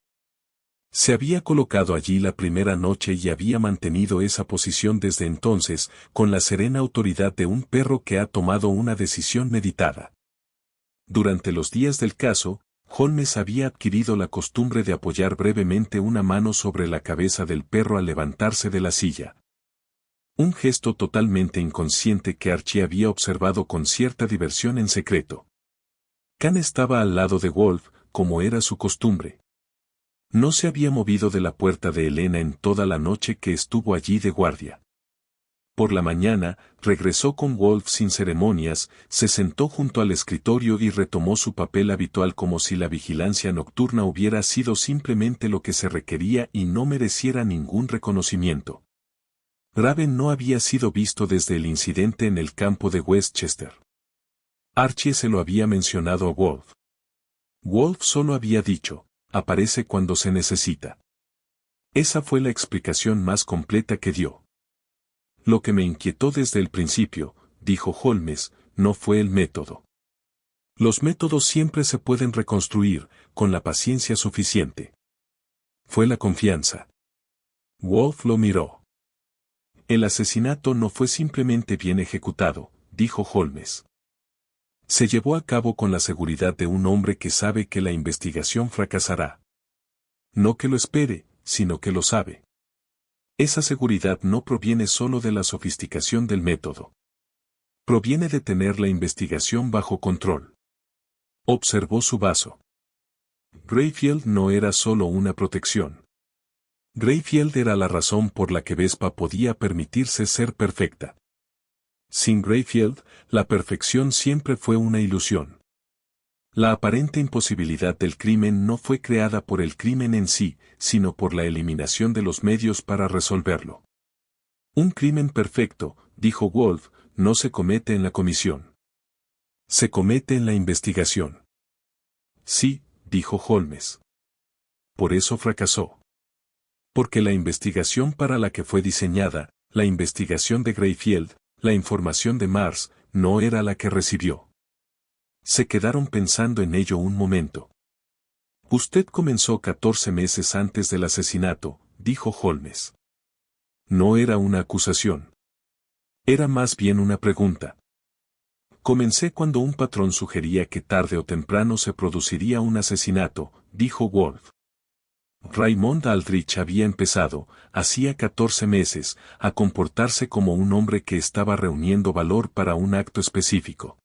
Se había colocado allí la primera noche y había mantenido esa posición desde entonces, con la serena autoridad de un perro que ha tomado una decisión meditada. Durante los días del caso, Holmes había adquirido la costumbre de apoyar brevemente una mano sobre la cabeza del perro al levantarse de la silla. Un gesto totalmente inconsciente que Archie había observado con cierta diversión en secreto. Khan estaba al lado de Wolf, como era su costumbre. No se había movido de la puerta de Elena en toda la noche que estuvo allí de guardia. Por la mañana, regresó con Wolf sin ceremonias, se sentó junto al escritorio y retomó su papel habitual como si la vigilancia nocturna hubiera sido simplemente lo que se requería y no mereciera ningún reconocimiento. Raven no había sido visto desde el incidente en el campo de Westchester. Archie se lo había mencionado a Wolf. Wolf solo había dicho, aparece cuando se necesita. Esa fue la explicación más completa que dio. Lo que me inquietó desde el principio, dijo Holmes, no fue el método. Los métodos siempre se pueden reconstruir, con la paciencia suficiente. Fue la confianza. Wolf lo miró. El asesinato no fue simplemente bien ejecutado, dijo Holmes. Se llevó a cabo con la seguridad de un hombre que sabe que la investigación fracasará. No que lo espere, sino que lo sabe. Esa seguridad no proviene solo de la sofisticación del método. Proviene de tener la investigación bajo control. Observó su vaso. Greyfield no era solo una protección. Greyfield era la razón por la que Vespa podía permitirse ser perfecta. Sin Greyfield, la perfección siempre fue una ilusión. La aparente imposibilidad del crimen no fue creada por el crimen en sí, sino por la eliminación de los medios para resolverlo. Un crimen perfecto, dijo Wolf, no se comete en la comisión. Se comete en la investigación. Sí, dijo Holmes. Por eso fracasó. Porque la investigación para la que fue diseñada, la investigación de Greyfield, la información de Mars, no era la que recibió. Se quedaron pensando en ello un momento. Usted comenzó 14 meses antes del asesinato, dijo Holmes. No era una acusación. Era más bien una pregunta. Comencé cuando un patrón sugería que tarde o temprano se produciría un asesinato, dijo Wolf. Raymond Aldrich había empezado, hacía 14 meses, a comportarse como un hombre que estaba reuniendo valor para un acto específico.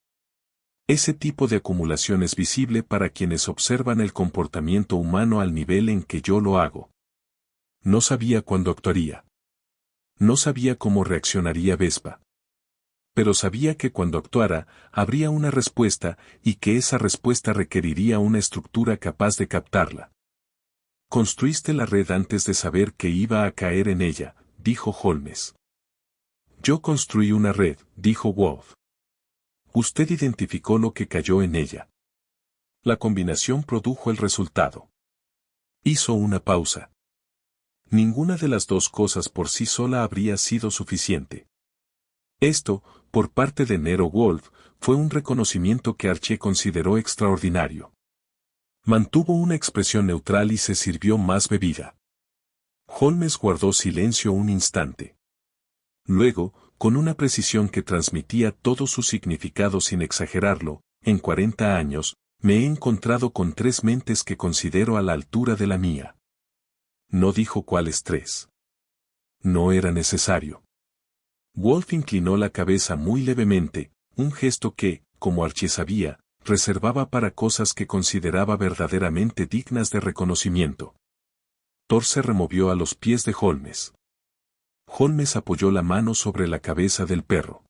Ese tipo de acumulación es visible para quienes observan el comportamiento humano al nivel en que yo lo hago. No sabía cuándo actuaría. No sabía cómo reaccionaría Vespa. Pero sabía que cuando actuara, habría una respuesta y que esa respuesta requeriría una estructura capaz de captarla. Construiste la red antes de saber que iba a caer en ella, dijo Holmes. Yo construí una red, dijo Wolf. Usted identificó lo que cayó en ella. La combinación produjo el resultado. Hizo una pausa. Ninguna de las dos cosas por sí sola habría sido suficiente. Esto, por parte de Nero Wolf, fue un reconocimiento que Archie consideró extraordinario. Mantuvo una expresión neutral y se sirvió más bebida. Holmes guardó silencio un instante. Luego, con una precisión que transmitía todo su significado sin exagerarlo, en 40 años, me he encontrado con 3 mentes que considero a la altura de la mía. No dijo cuáles 3. No era necesario. Wolf inclinó la cabeza muy levemente, un gesto que, como Archie sabía, reservaba para cosas que consideraba verdaderamente dignas de reconocimiento. Thor se removió a los pies de Holmes. Holmes apoyó la mano sobre la cabeza del perro.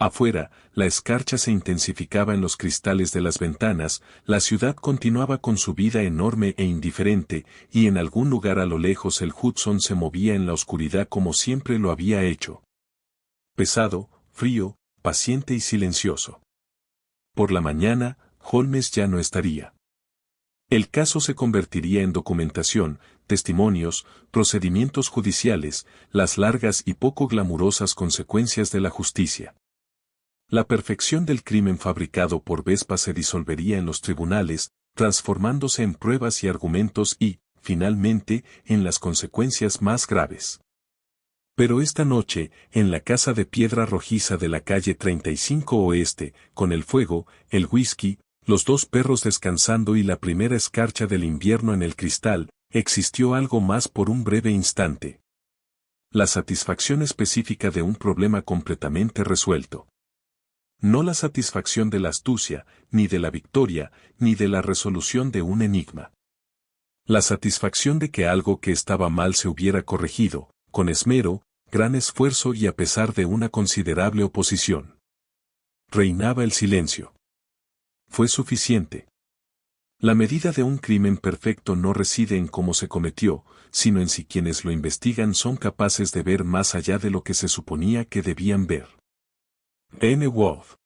Afuera, la escarcha se intensificaba en los cristales de las ventanas, la ciudad continuaba con su vida enorme e indiferente, y en algún lugar a lo lejos el Hudson se movía en la oscuridad como siempre lo había hecho. Pesado, frío, paciente y silencioso. Por la mañana, Holmes ya no estaría. El caso se convertiría en documentación, testimonios, procedimientos judiciales, las largas y poco glamurosas consecuencias de la justicia. La perfección del crimen fabricado por Vespa se disolvería en los tribunales, transformándose en pruebas y argumentos y, finalmente, en las consecuencias más graves. Pero esta noche, en la casa de piedra rojiza de la calle 35 Oeste, con el fuego, el whisky, los 2 perros descansando y la primera escarcha del invierno en el cristal, existió algo más por un breve instante. La satisfacción específica de un problema completamente resuelto. No la satisfacción de la astucia, ni de la victoria, ni de la resolución de un enigma. La satisfacción de que algo que estaba mal se hubiera corregido, con esmero, Gran esfuerzo y a pesar de una considerable oposición. Reinaba el silencio. Fue suficiente. La medida de un crimen perfecto no reside en cómo se cometió, sino en si quienes lo investigan son capaces de ver más allá de lo que se suponía que debían ver. N. Wolf.